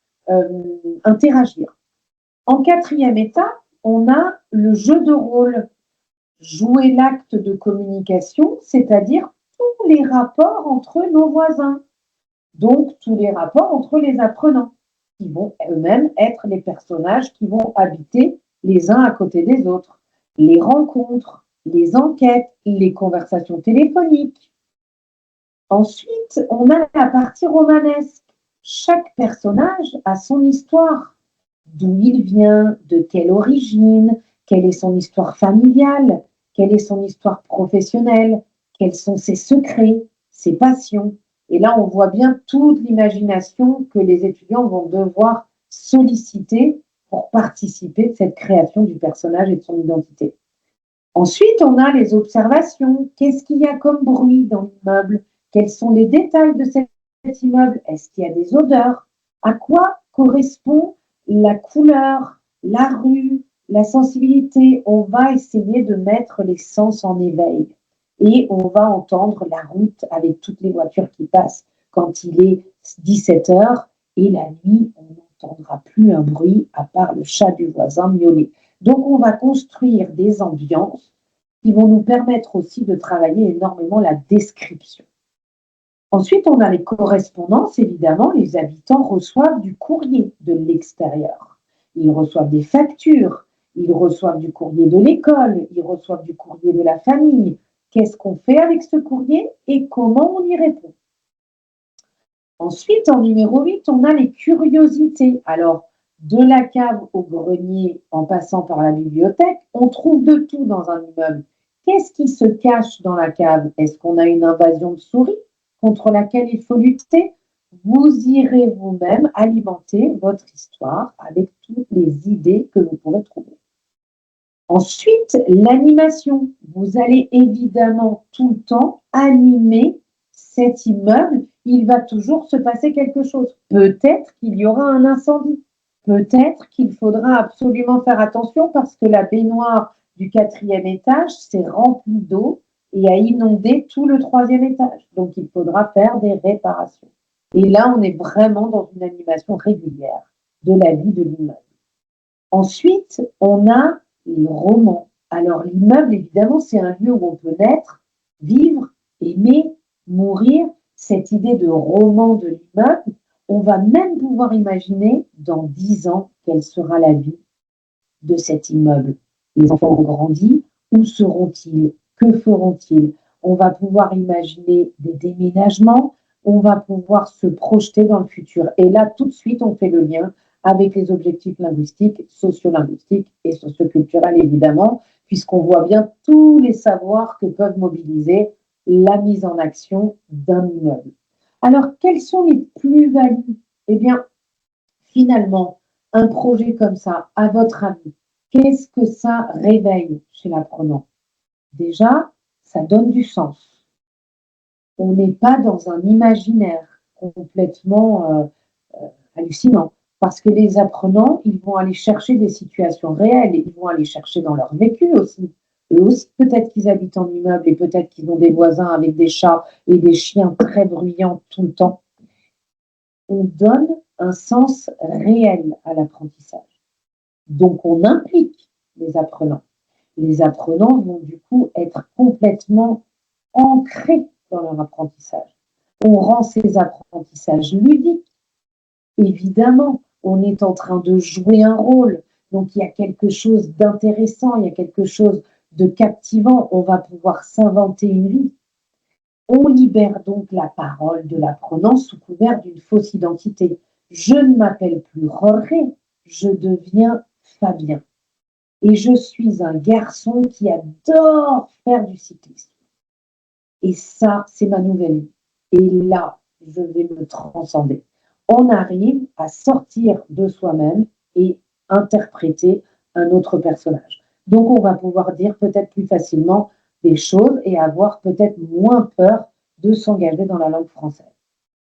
interagir. En quatrième étape, on a le jeu de rôle, jouer l'acte de communication, c'est-à-dire tous les rapports entre nos voisins, donc tous les rapports entre les apprenants, qui vont eux-mêmes être les personnages qui vont habiter les uns à côté des autres, les rencontres, les enquêtes, les conversations téléphoniques. Ensuite, on a la partie romanesque. Chaque personnage a son histoire. d'où il vient, de quelle origine, quelle est son histoire familiale, quelle est son histoire professionnelle, quels sont ses secrets, ses passions. Et là, on voit bien toute l'imagination que les étudiants vont devoir solliciter pour participer de cette création du personnage et de son identité. Ensuite, on a les observations. Qu'est-ce qu'il y a comme bruit dans l'immeuble? Quels sont les détails de cet immeuble? Est-ce qu'il y a des odeurs? À quoi correspond la couleur, la rue, la sensibilité? On va essayer de mettre les sens en éveil et on va entendre la route avec toutes les voitures qui passent quand il est 17 heures et la nuit, on n'entendra plus un bruit à part le chat du voisin miauler. Donc, on va construire des ambiances qui vont nous permettre aussi de travailler énormément la description. Ensuite, on a les correspondances, évidemment, les habitants reçoivent du courrier de l'extérieur. Ils reçoivent des factures, ils reçoivent du courrier de l'école, ils reçoivent du courrier de la famille. Qu'est-ce qu'on fait avec ce courrier et comment on y répond? Ensuite, en numéro 8, on a les curiosités. Alors, de la cave au grenier, en passant par la bibliothèque, on trouve de tout dans un immeuble. Qu'est-ce qui se cache dans la cave? Est-ce qu'on a une invasion de souris contre laquelle il faut lutter? Vous irez vous-même alimenter votre histoire avec toutes les idées que vous pourrez trouver. Ensuite, l'animation. Vous allez évidemment tout le temps animer cet immeuble. Il va toujours se passer quelque chose. Peut-être qu'il y aura un incendie. Peut-être qu'il faudra absolument faire attention parce que la baignoire du 4e étage s'est remplie d'eau et a inondé tout le 3e étage. Donc, il faudra faire des réparations. Et là, on est vraiment dans une animation régulière de la vie de l'immeuble. Ensuite, on a les romans. Alors, l'immeuble, évidemment, c'est un lieu où on peut naître, vivre, aimer, mourir. Cette idée de roman de l'immeuble, on va même pouvoir imaginer dans 10 ans quelle sera la vie de cet immeuble. Les enfants ont grandi, où seront-ils? Que feront-ils? On va pouvoir imaginer des déménagements, on va pouvoir se projeter dans le futur. Et là, tout de suite, on fait le lien avec les objectifs linguistiques, sociolinguistiques et socioculturels, évidemment, puisqu'on voit bien tous les savoirs que peuvent mobiliser la mise en action d'un immeuble. Alors, quelles sont les plus-values? Eh bien, finalement, un projet comme ça, à votre avis, qu'est-ce que ça réveille chez l'apprenant? Déjà, ça donne du sens. On n'est pas dans un imaginaire complètement hallucinant. Parce que les apprenants, ils vont aller chercher des situations réelles, ils vont aller chercher dans leur vécu aussi. Eux aussi, peut-être qu'ils habitent en immeuble et peut-être qu'ils ont des voisins avec des chats et des chiens très bruyants tout le temps. On donne un sens réel à l'apprentissage. Donc, on implique les apprenants. Les apprenants vont du coup être complètement ancrés dans leur apprentissage. On rend ces apprentissages ludiques. Évidemment, on est en train de jouer un rôle. Donc, il y a quelque chose d'intéressant, il y a quelque chose de captivant. On va pouvoir s'inventer une vie. On libère donc la parole de l'apprenant sous couvert d'une fausse identité. Je ne m'appelle plus Jorge, je deviens Fabien. Et je suis un garçon qui adore faire du cyclisme. Et ça, c'est ma nouvelle vie. Et là, je vais me transcender. On arrive à sortir de soi-même et interpréter un autre personnage. Donc, on va pouvoir dire peut-être plus facilement des choses et avoir peut-être moins peur de s'engager dans la langue française.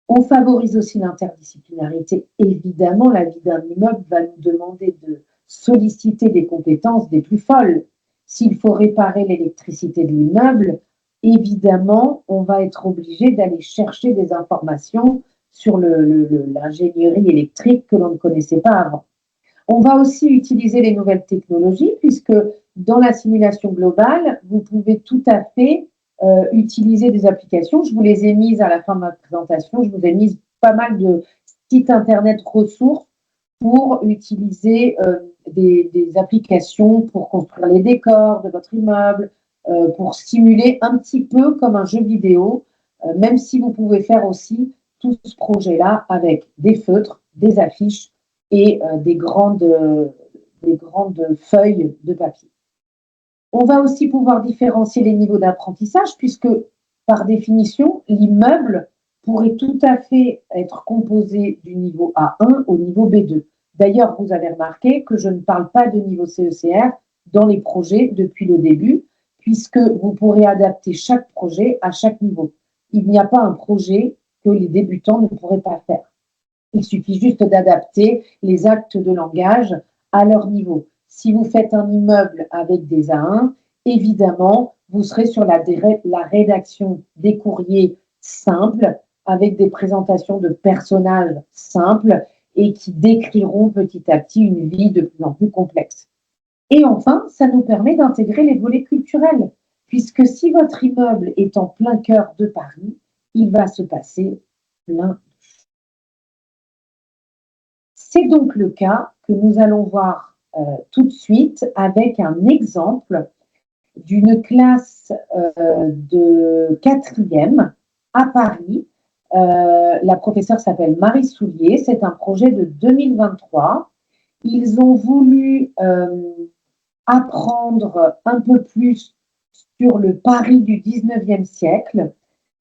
On favorise aussi l'interdisciplinarité. Évidemment, la vie d'un immeuble va nous demander de solliciter des compétences des plus folles. S'il faut réparer l'électricité de l'immeuble, évidemment, on va être obligé d'aller chercher des informations sur l'ingénierie électrique que l'on ne connaissait pas avant. On va aussi utiliser les nouvelles technologies puisque dans la simulation globale, vous pouvez tout à fait utiliser des applications. Je vous les ai mises à la fin de ma présentation. Je vous ai mis pas mal de sites internet ressources pour utiliser des applications pour construire les décors de votre immeuble, pour simuler un petit peu comme un jeu vidéo, même si vous pouvez faire aussi tout ce projet-là avec des feutres, des affiches, et des grandes feuilles de papier. On va aussi pouvoir différencier les niveaux d'apprentissage puisque, par définition, l'immeuble pourrait tout à fait être composé du niveau A1 au niveau B2. D'ailleurs, vous avez remarqué que je ne parle pas de niveau CECR dans les projets depuis le début, puisque vous pourrez adapter chaque projet à chaque niveau. Il n'y a pas un projet que les débutants ne pourraient pas faire. Il suffit juste d'adapter les actes de langage à leur niveau. Si vous faites un immeuble avec des A1, évidemment, vous serez sur la rédaction des courriers simples, avec des présentations de personnages simples et qui décriront petit à petit une vie de plus en plus complexe. Et enfin, ça nous permet d'intégrer les volets culturels, puisque si votre immeuble est en plein cœur de Paris, il va se passer plein de choses. C'est donc le cas que nous allons voir tout de suite avec un exemple d'une classe de 4e à Paris. La professeure s'appelle Marie Soulier. C'est un projet de 2023. Ils ont voulu apprendre un peu plus sur le Paris du 19e siècle.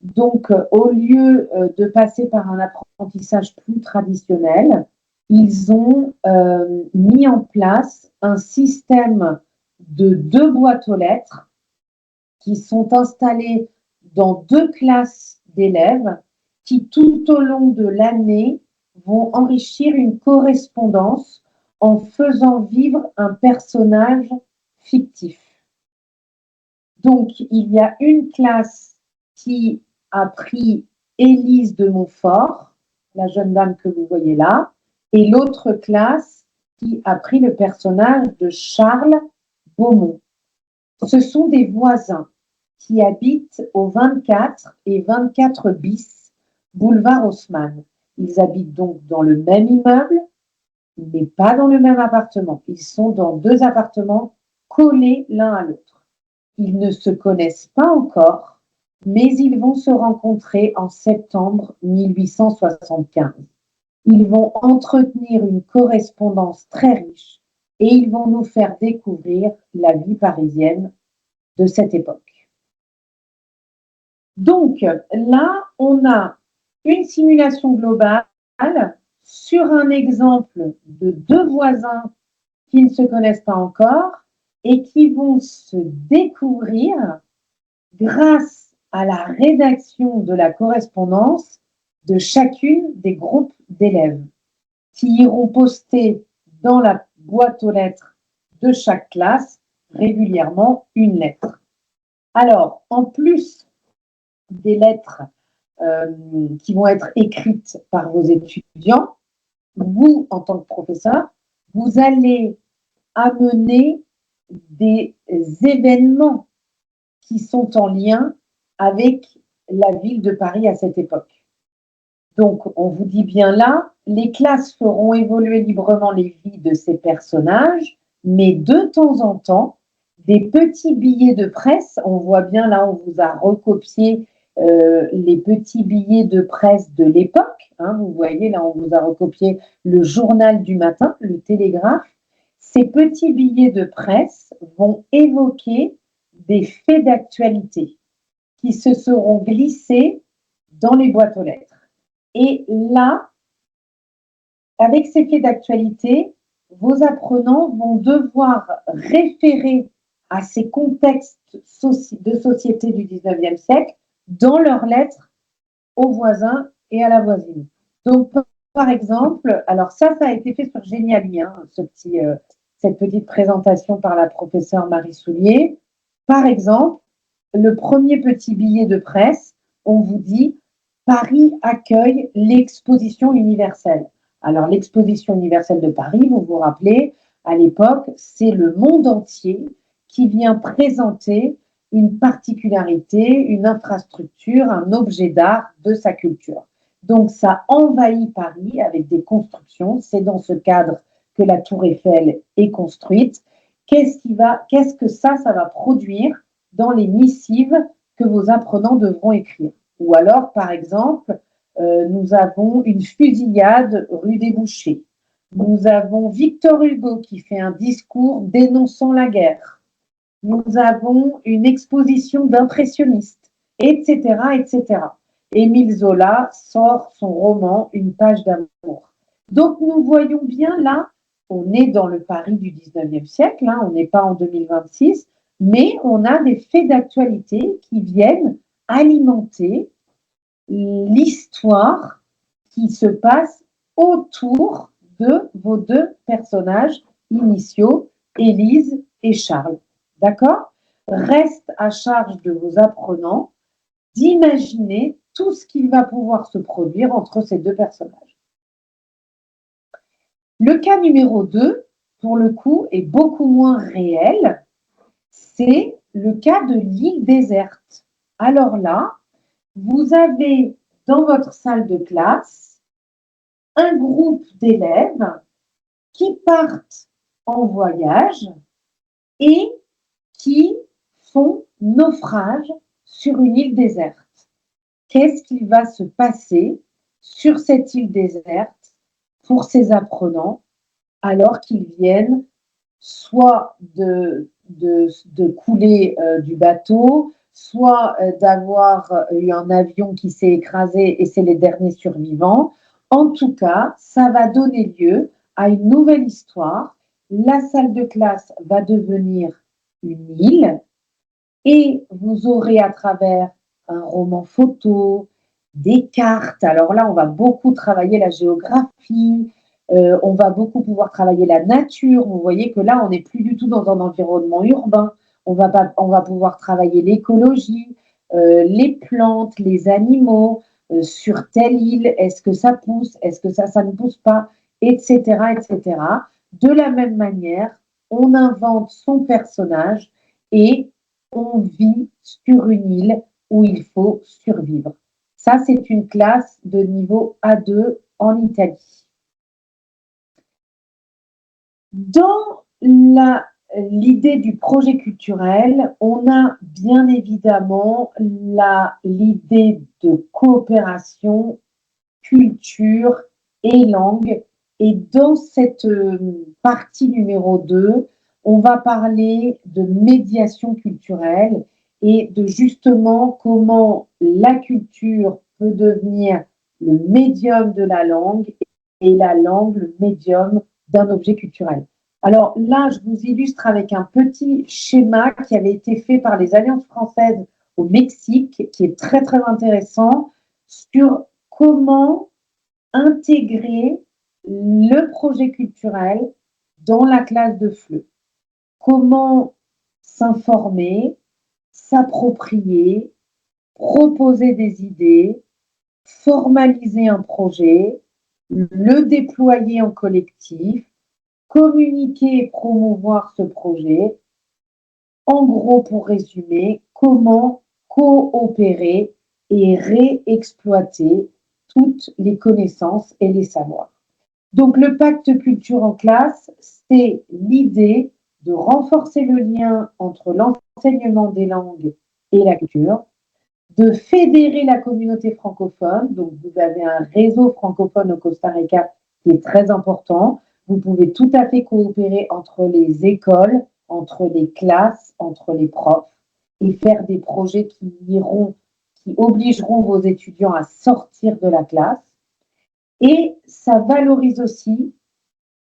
Donc, au lieu de passer par un apprentissage plus traditionnel, ils ont mis en place un système de 2 boîtes aux lettres qui sont installées dans 2 classes d'élèves qui, tout au long de l'année, vont enrichir une correspondance en faisant vivre un personnage fictif. Donc, il y a une classe qui a pris Élise de Montfort, la jeune dame que vous voyez là, et l'autre classe qui a pris le personnage de Charles Beaumont. Ce sont des voisins qui habitent au 24 et 24 bis, boulevard Haussmann. Ils habitent donc dans le même immeuble, mais pas dans le même appartement. Ils sont dans 2 appartements collés l'un à l'autre. Ils ne se connaissent pas encore, mais ils vont se rencontrer en septembre 1875. Ils vont entretenir une correspondance très riche et ils vont nous faire découvrir la vie parisienne de cette époque. Donc là, on a une simulation globale sur un exemple de 2 voisins qui ne se connaissent pas encore et qui vont se découvrir grâce à la rédaction de la correspondance de chacune des groupes d'élèves qui iront poster dans la boîte aux lettres de chaque classe régulièrement une lettre. Alors, en plus des lettres qui vont être écrites par vos étudiants, vous, en tant que professeur, vous allez amener des événements qui sont en lien avec la ville de Paris à cette époque. Donc, on vous dit bien là, les classes feront évoluer librement les vies de ces personnages, mais de temps en temps, des petits billets de presse, on voit bien là, on vous a recopié les petits billets de presse de l'époque, hein, vous voyez là, on vous a recopié le journal du matin, le Télégraphe. Ces petits billets de presse vont évoquer des faits d'actualité qui se seront glissés dans les boîtes aux lettres. Et là, avec ces faits d'actualité, vos apprenants vont devoir référer à ces contextes de société du 19e siècle dans leurs lettres aux voisins et à la voisine. Donc, par exemple, alors ça a été fait sur Geniali, hein, cette petite présentation par la professeure Marie Soulier. Par exemple, le premier petit billet de presse, on vous dit « Paris accueille l'exposition universelle ». Alors, l'exposition universelle de Paris, vous vous rappelez, à l'époque, c'est le monde entier qui vient présenter une particularité, une infrastructure, un objet d'art de sa culture. Donc, ça envahit Paris avec des constructions. C'est dans ce cadre que la Tour Eiffel est construite. Qu'est-ce que ça va produire dans les missives que vos apprenants devront écrire? Ou alors, par exemple, nous avons une fusillade rue des Bouchers. Nous avons Victor Hugo qui fait un discours dénonçant la guerre. Nous avons une exposition d'impressionnistes, etc., etc. Émile Zola sort son roman Une page d'amour. Donc nous voyons bien là, on est dans le Paris du 19e siècle, hein, on n'est pas en 2026, mais on a des faits d'actualité qui viennent alimenter l'histoire qui se passe autour de vos deux personnages initiaux, Élise et Charles. D'accord? Reste à charge de vos apprenants d'imaginer tout ce qu'il va pouvoir se produire entre ces deux personnages. Le cas numéro 2, pour le coup, est beaucoup moins réel. C'est le cas de l'île déserte. Alors là, vous avez dans votre salle de classe un groupe d'élèves qui partent en voyage et qui font naufrage sur une île déserte. Qu'est-ce qu'il va se passer sur cette île déserte pour ces apprenants alors qu'ils viennent soit de couler du bateau, soit d'avoir eu un avion qui s'est écrasé et c'est les derniers survivants. En tout cas, ça va donner lieu à une nouvelle histoire. La salle de classe va devenir une île et vous aurez à travers un roman photo, des cartes. Alors là, on va beaucoup travailler la géographie, on va beaucoup pouvoir travailler la nature. Vous voyez que là, on n'est plus du tout dans un environnement urbain. On va pouvoir travailler l'écologie, les plantes, les animaux, sur telle île, est-ce que ça pousse, est-ce que ça ne pousse pas, etc., etc. De la même manière, on invente son personnage et on vit sur une île où il faut survivre. Ça, c'est une classe de niveau A2 en Italie. Dans l'idée du projet culturel, on a bien évidemment l'idée de coopération, culture et langue. Et dans cette partie numéro 2, on va parler de médiation culturelle et de justement comment la culture peut devenir le médium de la langue et la langue le médium d'un objet culturel. Alors là, je vous illustre avec un petit schéma qui avait été fait par les Alliances françaises au Mexique, qui est très très intéressant, sur comment intégrer le projet culturel dans la classe de FLE. Comment s'informer, s'approprier, proposer des idées, formaliser un projet, le déployer en collectif, communiquer et promouvoir ce projet. En gros, pour résumer, comment coopérer et réexploiter toutes les connaissances et les savoirs. Donc, le pacte culture en classe, c'est l'idée de renforcer le lien entre l'enseignement des langues et la culture, de fédérer la communauté francophone. Donc, vous avez un réseau francophone au Costa Rica qui est très important. Vous pouvez tout à fait coopérer entre les écoles, entre les classes, entre les profs et faire des projets qui obligeront vos étudiants à sortir de la classe. Et ça valorise aussi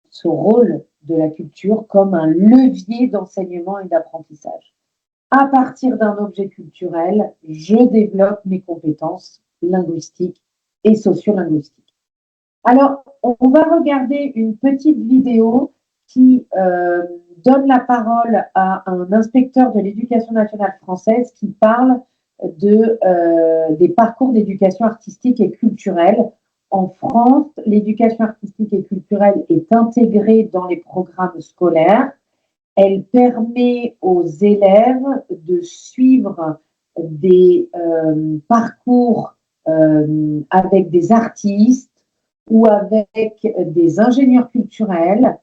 ce rôle de la culture comme un levier d'enseignement et d'apprentissage. À partir d'un objet culturel, je développe mes compétences linguistiques et sociolinguistiques. Alors, on va regarder une petite vidéo qui donne la parole à un inspecteur de l'éducation nationale française qui parle des parcours d'éducation artistique et culturelle. En France, l'éducation artistique et culturelle est intégrée dans les programmes scolaires. Elle permet aux élèves de suivre des parcours avec des artistes ou avec des ingénieurs culturels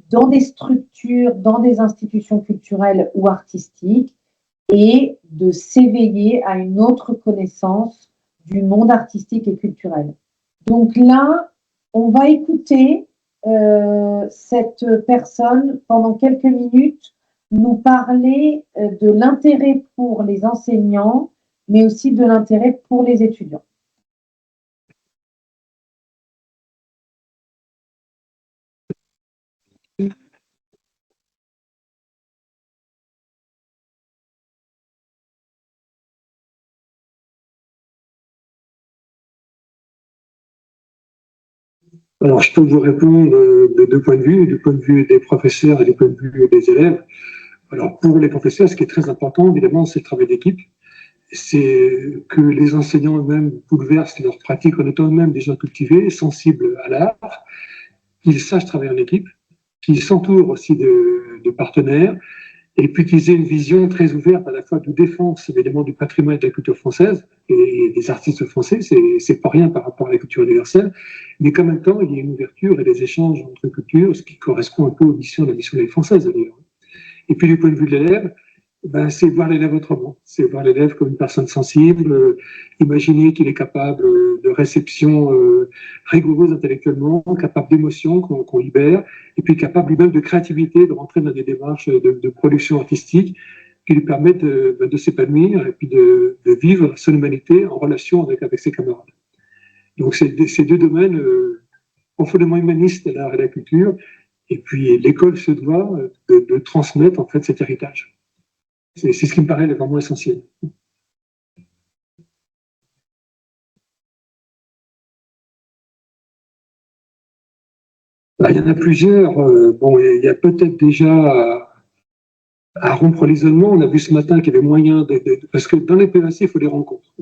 dans des structures, dans des institutions culturelles ou artistiques et de s'éveiller à une autre connaissance du monde artistique et culturel. Donc là, on va écouter cette personne, pendant quelques minutes, nous parler de l'intérêt pour les enseignants, mais aussi de l'intérêt pour les étudiants. Alors, je peux vous répondre de deux points de vue, du point de vue des professeurs et du point de vue des élèves. Alors, pour les professeurs, ce qui est très important, évidemment, c'est le travail d'équipe. C'est que les enseignants eux-mêmes bouleversent leur pratique en étant eux-mêmes des gens cultivés, sensibles à l'art, qu'ils sachent travailler en équipe, qu'ils s'entourent aussi de partenaires, et puis qu'ils aient une vision très ouverte à la fois de défense, évidemment, du patrimoine et de la culture française et des artistes français. C'est pas rien par rapport à la culture universelle, mais qu'en même temps, il y a une ouverture et des échanges entre cultures, ce qui correspond un peu aux missions de la mission de la française, d'ailleurs. Et puis, du point de vue de l'élève, ben, c'est voir l'élève autrement. C'est voir l'élève comme une personne sensible, imaginer qu'il est capable de réception rigoureuse intellectuellement, capable d'émotion qu'on libère, et puis capable lui-même de créativité, de rentrer dans des démarches de production artistique qui lui permettent de s'épanouir et puis de vivre son humanité en relation avec ses camarades. Donc, c'est ces deux domaines profondément humanistes, l'art et la culture, et puis l'école se doit de transmettre en fait cet héritage. C'est ce qui me paraît vraiment essentiel. Là, il y en a plusieurs. Bon, il y a peut-être déjà à rompre l'isolement. On a vu ce matin qu'il y avait moyen parce que dans les PAC, il faut des rencontres.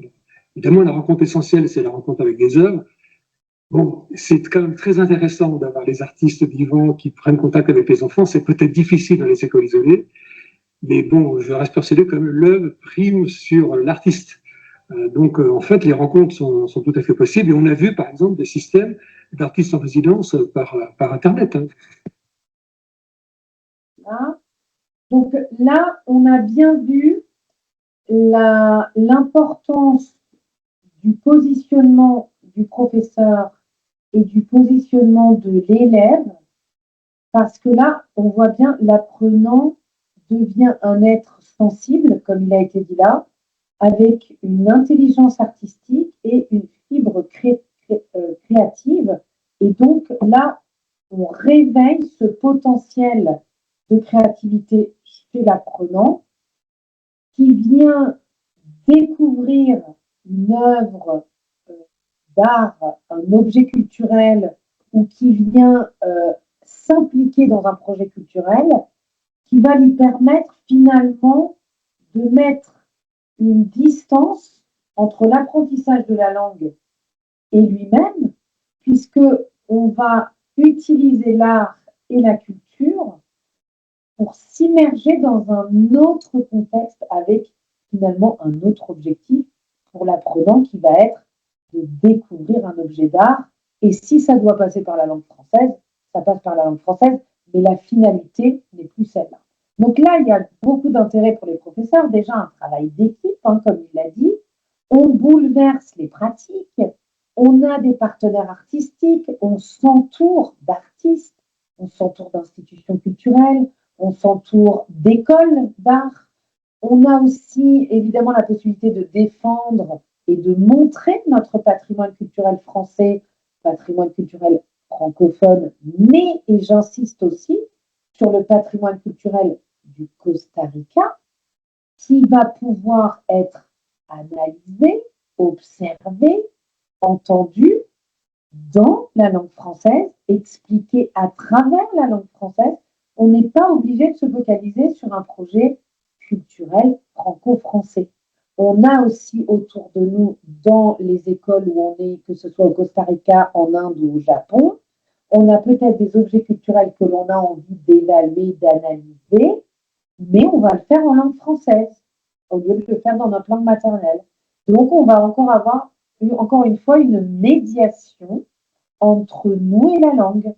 Évidemment, la rencontre essentielle, c'est la rencontre avec des œuvres. Bon, c'est quand même très intéressant d'avoir les artistes vivants qui prennent contact avec les enfants. C'est peut-être difficile dans les écoles isolées, mais bon, je reste persuadé que l'œuvre prime sur l'artiste. Donc, en fait, les rencontres sont tout à fait possibles. Et on a vu, par exemple, des systèmes d'artistes en résidence par Internet. Hein. Hein. Donc là, on a bien vu l'importance du positionnement du professeur et du positionnement de l'élève, parce que là, on voit bien l'apprenant devient un être sensible, comme il a été dit là, avec une intelligence artistique et une fibre créative. Et donc là, on réveille ce potentiel de créativité chez l'apprenant qui vient découvrir une œuvre d'art, un objet culturel, ou qui vient s'impliquer dans un projet culturel, qui va lui permettre finalement de mettre une distance entre l'apprentissage de la langue et lui-même, puisque on va utiliser l'art et la culture pour s'immerger dans un autre contexte avec finalement un autre objectif pour l'apprenant qui va être de découvrir un objet d'art. Et si ça doit passer par la langue française, ça passe par la langue française, mais la finalité n'est plus celle-là. Donc là, il y a beaucoup d'intérêt pour les professeurs. Déjà, un travail d'équipe, hein, comme il l'a dit. On bouleverse les pratiques. On a des partenaires artistiques. On s'entoure d'artistes. On s'entoure d'institutions culturelles. On s'entoure d'écoles d'art. On a aussi évidemment la possibilité de défendre et de montrer notre patrimoine culturel français, patrimoine culturel francophone, mais, et j'insiste aussi, sur le patrimoine culturel du Costa Rica, qui va pouvoir être analysé, observé, entendu dans la langue française, expliqué à travers la langue française. On n'est pas obligé de se focaliser sur un projet culturel franco-français. On a aussi autour de nous, dans les écoles où on est, que ce soit au Costa Rica, en Inde ou au Japon, on a peut-être des objets culturels que l'on a envie d'évaluer, d'analyser, mais on va le faire en langue française, au lieu de le faire dans notre langue maternelle. Donc, on va encore avoir, encore une fois, une médiation entre nous et la langue.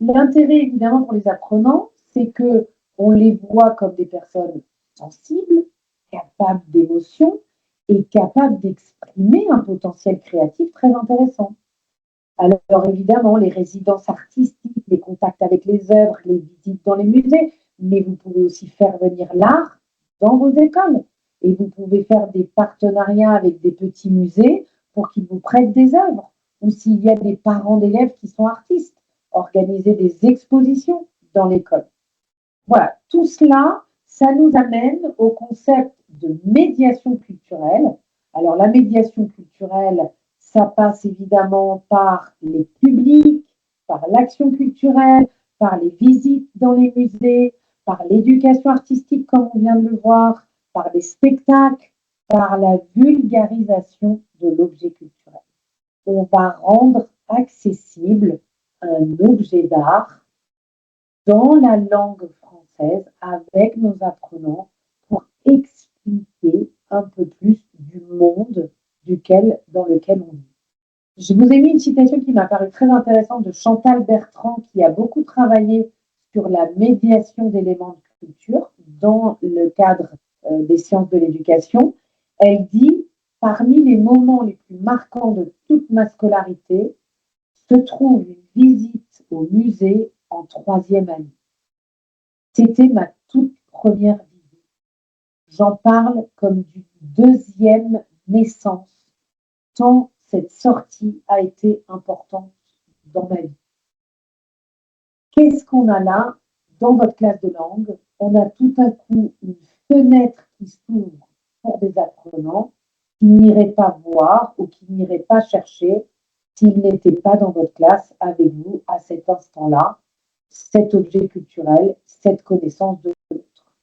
L'intérêt, évidemment, pour les apprenants, c'est qu'on les voit comme des personnes sensibles, capables d'émotion et capables d'exprimer un potentiel créatif très intéressant. Alors évidemment, les résidences artistiques, les contacts avec les œuvres, les visites dans les musées, mais vous pouvez aussi faire venir l'art dans vos écoles. Et vous pouvez faire des partenariats avec des petits musées pour qu'ils vous prêtent des œuvres. Ou s'il y a des parents d'élèves qui sont artistes, organiser des expositions dans l'école. Voilà, tout cela, ça nous amène au concept de médiation culturelle. Alors la médiation culturelle, ça passe évidemment par les publics, par l'action culturelle, par les visites dans les musées, par l'éducation artistique comme on vient de le voir, par les spectacles, par la vulgarisation de l'objet culturel. On va rendre accessible un objet d'art dans la langue française avec nos apprenants pour expliquer un peu plus du monde dans lequel on vit. Je vous ai mis une citation qui m'a paru très intéressante de Chantal Bertrand, qui a beaucoup travaillé sur la médiation d'éléments de culture dans le cadre des sciences de l'éducation. Elle dit, parmi les moments les plus marquants de toute ma scolarité, se trouve une visite au musée en troisième année. C'était ma toute première visite. J'en parle comme d'une deuxième naissance, tant cette sortie a été importante dans ma vie. Qu'est-ce qu'on a là dans votre classe de langue? On a tout à coup une fenêtre qui s'ouvre pour des apprenants qui n'iraient pas voir ou qui n'iraient pas chercher s'ils n'étaient pas dans votre classe avec vous à cet instant-là, cet objet culturel, cette connaissance de l'autre.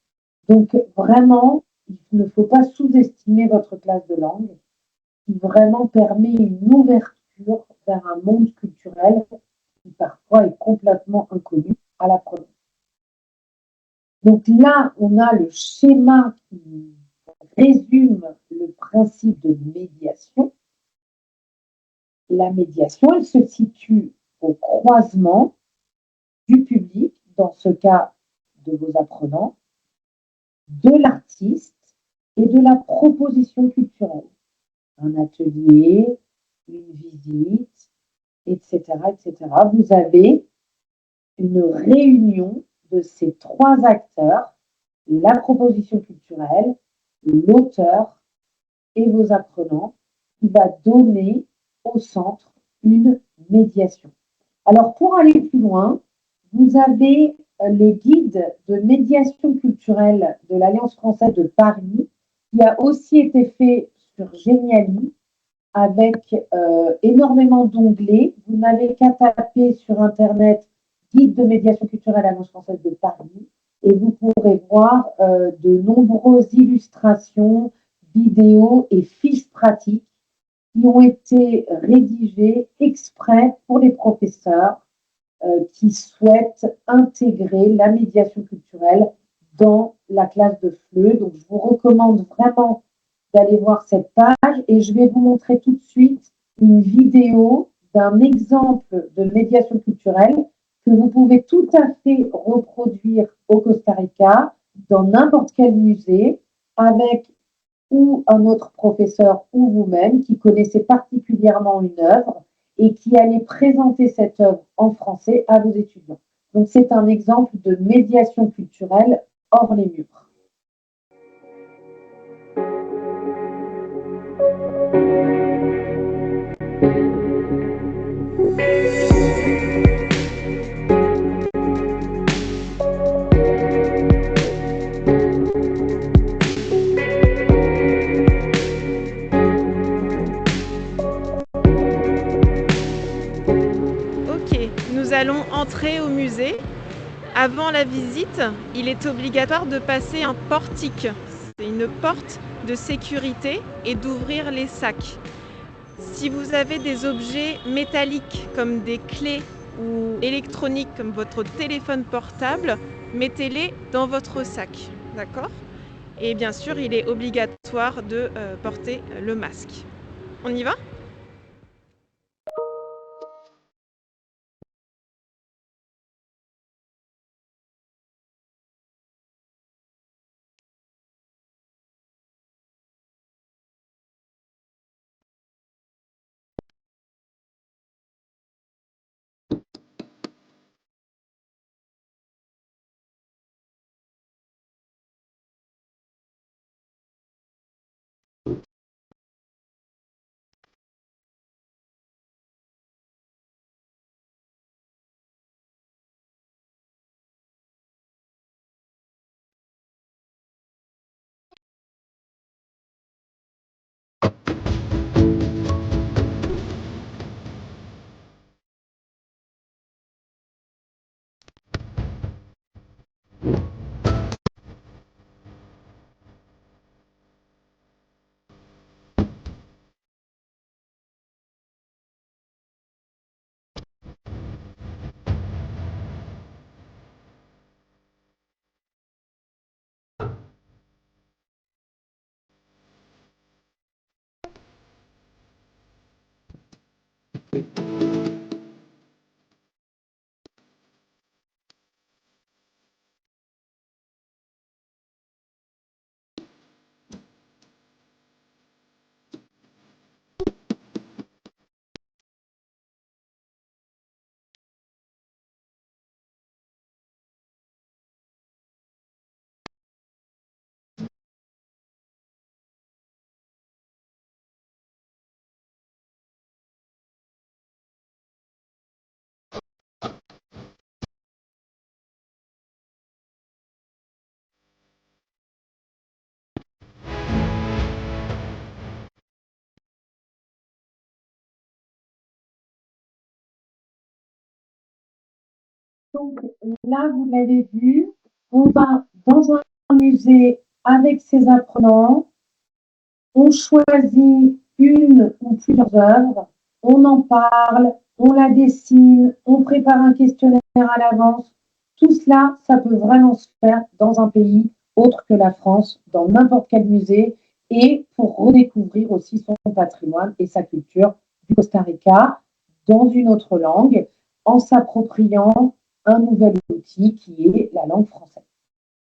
Donc vraiment, il ne faut pas sous-estimer votre classe de langue qui vraiment permet une ouverture vers un monde culturel qui parfois est complètement inconnu à l'apprenant. Donc là, on a le schéma qui résume le principe de médiation. La médiation, elle se situe au croisement du public, dans ce cas de vos apprenants, de l'artiste et de la proposition culturelle. Un atelier, une visite, etc., etc. Vous avez une réunion de ces trois acteurs, la proposition culturelle, l'auteur et vos apprenants, qui va donner au centre une médiation. Alors, pour aller plus loin, vous avez les guides de médiation culturelle de l'Alliance française de Paris, qui a aussi été fait sur Geniali, avec énormément d'onglets. Vous n'avez qu'à taper sur Internet guide de médiation culturelle Alliance française de Paris et vous pourrez voir de nombreuses illustrations, vidéos et fiches pratiques qui ont été rédigées exprès pour les professeurs qui souhaitent intégrer la médiation culturelle dans la classe de FLE. Donc, je vous recommande vraiment d'aller voir cette page et je vais vous montrer tout de suite une vidéo d'un exemple de médiation culturelle que vous pouvez tout à fait reproduire au Costa Rica, dans n'importe quel musée, avec ou un autre professeur ou vous-même qui connaissez particulièrement une œuvre et qui allez présenter cette œuvre en français à vos étudiants. Donc c'est un exemple de médiation culturelle hors les murs. Nous allons entrer au musée. Avant la visite, il est obligatoire de passer un portique. C'est une porte de sécurité et d'ouvrir les sacs. Si vous avez des objets métalliques comme des clés ou électroniques comme votre téléphone portable, mettez-les dans votre sac. D'accord ? Et bien sûr, il est obligatoire de porter le masque. On y va ? Donc là, vous l'avez vu, on va dans un musée avec ses apprenants, on choisit une ou plusieurs œuvres, on en parle, on la dessine, on prépare un questionnaire à l'avance. Tout cela, ça peut vraiment se faire dans un pays autre que la France, dans n'importe quel musée, et pour redécouvrir aussi son patrimoine et sa culture du Costa Rica dans une autre langue, en s'appropriant un nouvel outil qui est la langue française.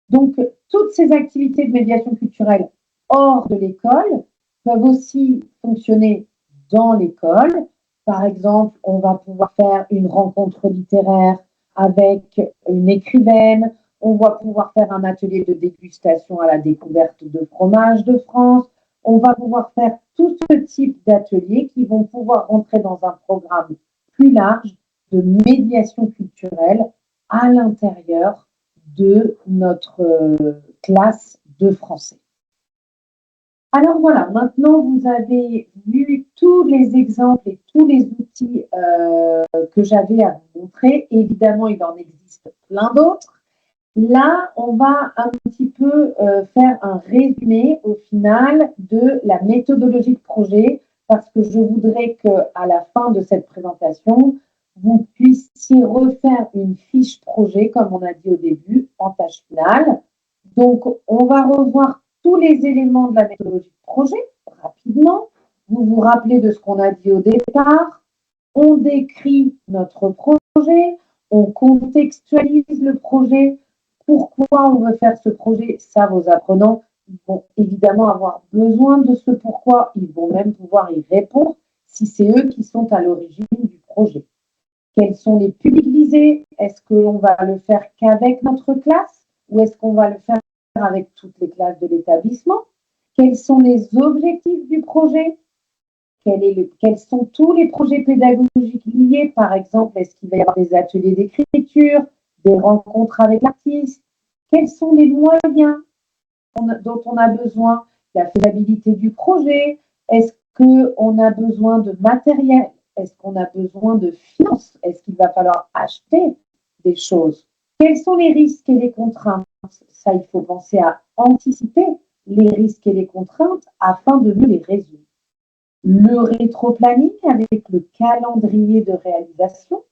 Donc, toutes ces activités de médiation culturelle hors de l'école peuvent aussi fonctionner dans l'école. Par exemple, on va pouvoir faire une rencontre littéraire avec une écrivaine, on va pouvoir faire un atelier de dégustation à la découverte de fromages de France, on va pouvoir faire tout ce type d'ateliers qui vont pouvoir rentrer dans un programme plus large de médiation culturelle à l'intérieur de notre classe de français. Alors voilà, maintenant vous avez vu tous les exemples et tous les outils que j'avais à vous montrer. Évidemment, il en existe plein d'autres. Là, on va un petit peu faire un résumé au final de la méthodologie de projet parce que je voudrais qu'à la fin de cette présentation, vous puissiez refaire une fiche projet, comme on a dit au début, en tâche finale. Donc, on va revoir tous les éléments de la méthodologie de projet rapidement. Vous vous rappelez de ce qu'on a dit au départ. On décrit notre projet, on contextualise le projet. Pourquoi on veut faire ce projet? Ça, vos apprenants, ils vont évidemment avoir besoin de ce pourquoi. Ils vont même pouvoir y répondre si c'est eux qui sont à l'origine du projet. Quels sont les publics visés? Est-ce qu'on va le faire qu'avec notre classe ou est-ce qu'on va le faire avec toutes les classes de l'établissement? Quels sont les objectifs du projet? Quels sont tous les projets pédagogiques liés? Par exemple, est-ce qu'il va y avoir des ateliers d'écriture, des rencontres avec l'artiste? Quels sont les moyens dont on a besoin? La faisabilité du projet? Est-ce qu'on a besoin de matériel? Est-ce qu'on a besoin de finances? Est-ce qu'il va falloir acheter des choses? Quels sont les risques et les contraintes? Ça, il faut penser à anticiper les risques et les contraintes afin de mieux les résoudre. Le rétroplanning avec le calendrier de réalisation,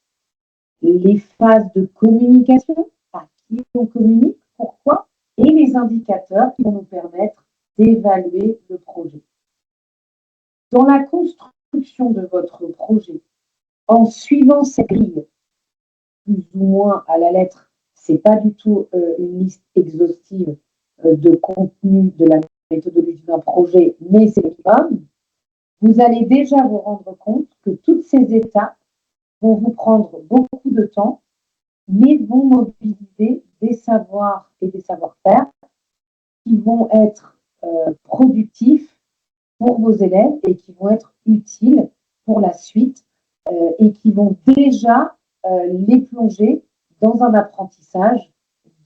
les phases de communication, à qui on communique, pourquoi, et les indicateurs qui vont nous permettre d'évaluer le projet. Dans la construction de votre projet, en suivant ces grilles, plus ou moins à la lettre, ce n'est pas du tout une liste exhaustive de contenu de la méthodologie d'un projet, mais c'est le minimum. Vous allez déjà vous rendre compte que toutes ces étapes vont vous prendre beaucoup de temps, mais vont mobiliser des savoirs et des savoir-faire qui vont être productifs pour vos élèves et qui vont être utiles pour la suite et qui vont déjà les plonger dans un apprentissage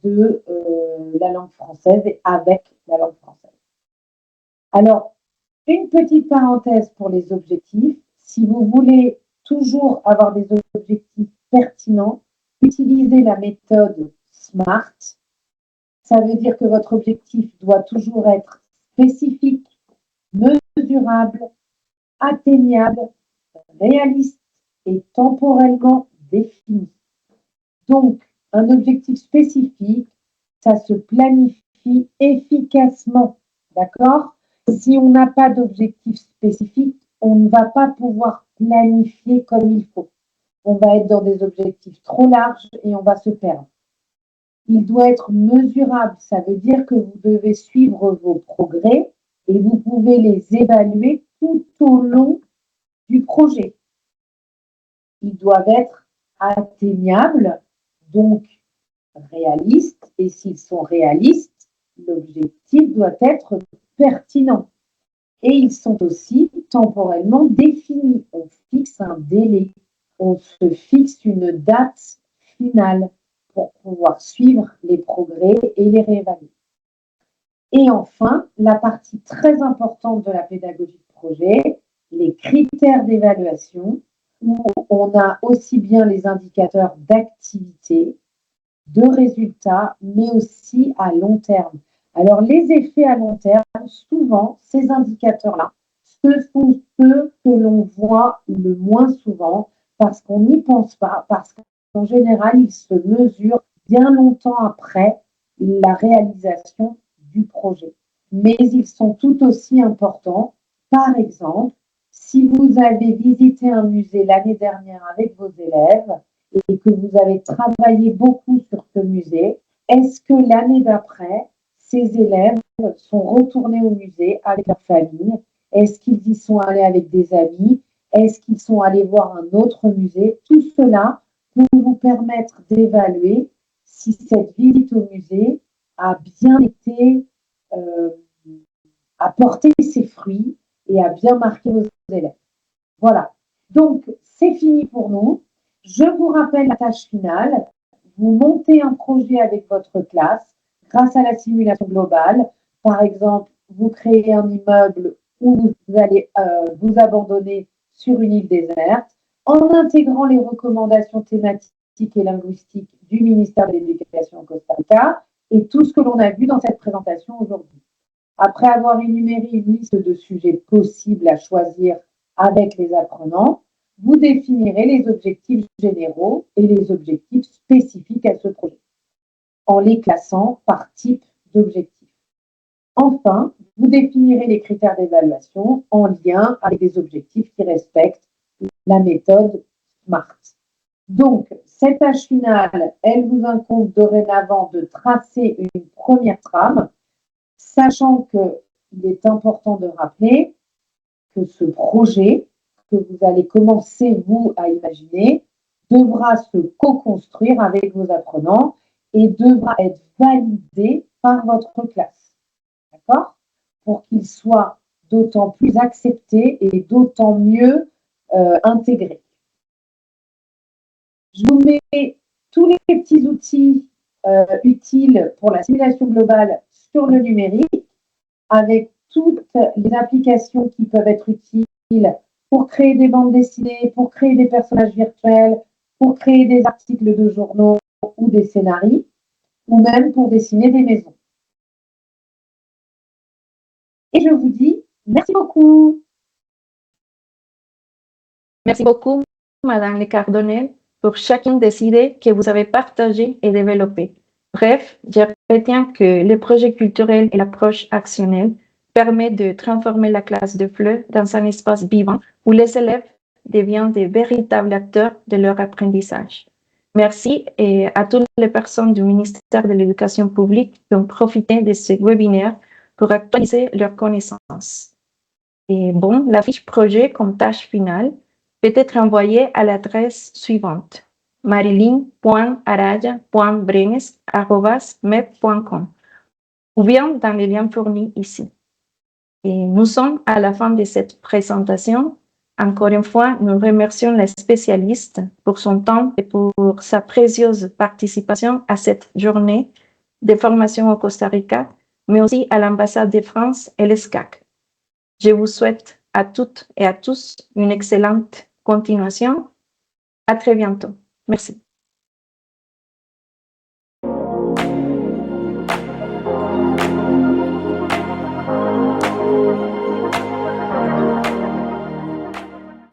de la langue française et avec la langue française. Alors, une petite parenthèse pour les objectifs. Si vous voulez toujours avoir des objectifs pertinents, utilisez la méthode SMART. Ça veut dire que votre objectif doit toujours être spécifique, mesurable, atteignable, réaliste et temporellement défini. Donc, un objectif spécifique, ça se planifie efficacement, d'accord? Si on n'a pas d'objectif spécifique, on ne va pas pouvoir planifier comme il faut. On va être dans des objectifs trop larges et on va se perdre. Il doit être mesurable, ça veut dire que vous devez suivre vos progrès et vous pouvez les évaluer tout au long du projet. Ils doivent être atteignables, donc réalistes, et s'ils sont réalistes, l'objectif doit être pertinent. Et ils sont aussi temporellement définis. On fixe un délai, on se fixe une date finale pour pouvoir suivre les progrès et les réévaluer. Et enfin, la partie très importante de la pédagogie de projet, les critères d'évaluation, où on a aussi bien les indicateurs d'activité, de résultats, mais aussi à long terme. Alors, les effets à long terme, souvent, ces indicateurs-là, ce sont ceux que l'on voit le moins souvent parce qu'on n'y pense pas, parce qu'en général, ils se mesurent bien longtemps après la réalisation du projet. Mais ils sont tout aussi importants. Par exemple, si vous avez visité un musée l'année dernière avec vos élèves et que vous avez travaillé beaucoup sur ce musée, est-ce que l'année d'après, ces élèves sont retournés au musée avec leur famille? Est-ce qu'ils y sont allés avec des amis? Est-ce qu'ils sont allés voir un autre musée? Tout cela peut vous permettre d'évaluer si cette visite au musée a bien été, a porté ses fruits et a bien marqué vos élèves. Voilà. Donc, c'est fini pour nous. Je vous rappelle la tâche finale. Vous montez un projet avec votre classe grâce à la simulation globale. Par exemple, vous créez un immeuble où vous allez vous abandonner sur une île déserte en intégrant les recommandations thématiques et linguistiques du ministère de l'Éducation au Costa Rica et tout ce que l'on a vu dans cette présentation aujourd'hui. Après avoir énuméré une liste de sujets possibles à choisir avec les apprenants, vous définirez les objectifs généraux et les objectifs spécifiques à ce projet, en les classant par type d'objectif. Enfin, vous définirez les critères d'évaluation en lien avec des objectifs qui respectent la méthode SMART. Donc, cette tâche finale, elle vous incombe dorénavant de tracer une première trame, sachant qu'il est important de rappeler que ce projet que vous allez commencer, vous, à imaginer, devra se co-construire avec vos apprenants et devra être validé par votre classe. D'accord? Pour qu'il soit d'autant plus accepté et d'autant mieux intégré. Je vous mets tous les petits outils utiles pour la simulation globale sur le numérique, avec toutes les applications qui peuvent être utiles pour créer des bandes dessinées, pour créer des personnages virtuels, pour créer des articles de journaux ou des scénarios, ou même pour dessiner des maisons. Et je vous dis merci beaucoup. Merci beaucoup, Madame Lecardonnel, pour chacune des idées que vous avez partagées et développées. Bref, je retiens que le projet culturel et l'approche actionnelle permettent de transformer la classe de FLE dans un espace vivant où les élèves deviennent de véritables acteurs de leur apprentissage. Merci et à toutes les personnes du ministère de l'Éducation publique qui ont profité de ce webinaire pour actualiser leurs connaissances. Et bon, la fiche projet comme tâche finale peut être envoyée à l'adresse suivante: marilyn.araya.brenes@mep.com ou bien dans les liens fournis ici. Et nous sommes à la fin de cette présentation. Encore une fois, nous remercions les spécialistes pour son temps et pour sa précieuse participation à cette journée de formation au Costa Rica, mais aussi à l'ambassade de France et l'ESCAC. Je vous souhaite à toutes et à tous une excellente continuation. À très bientôt. Merci.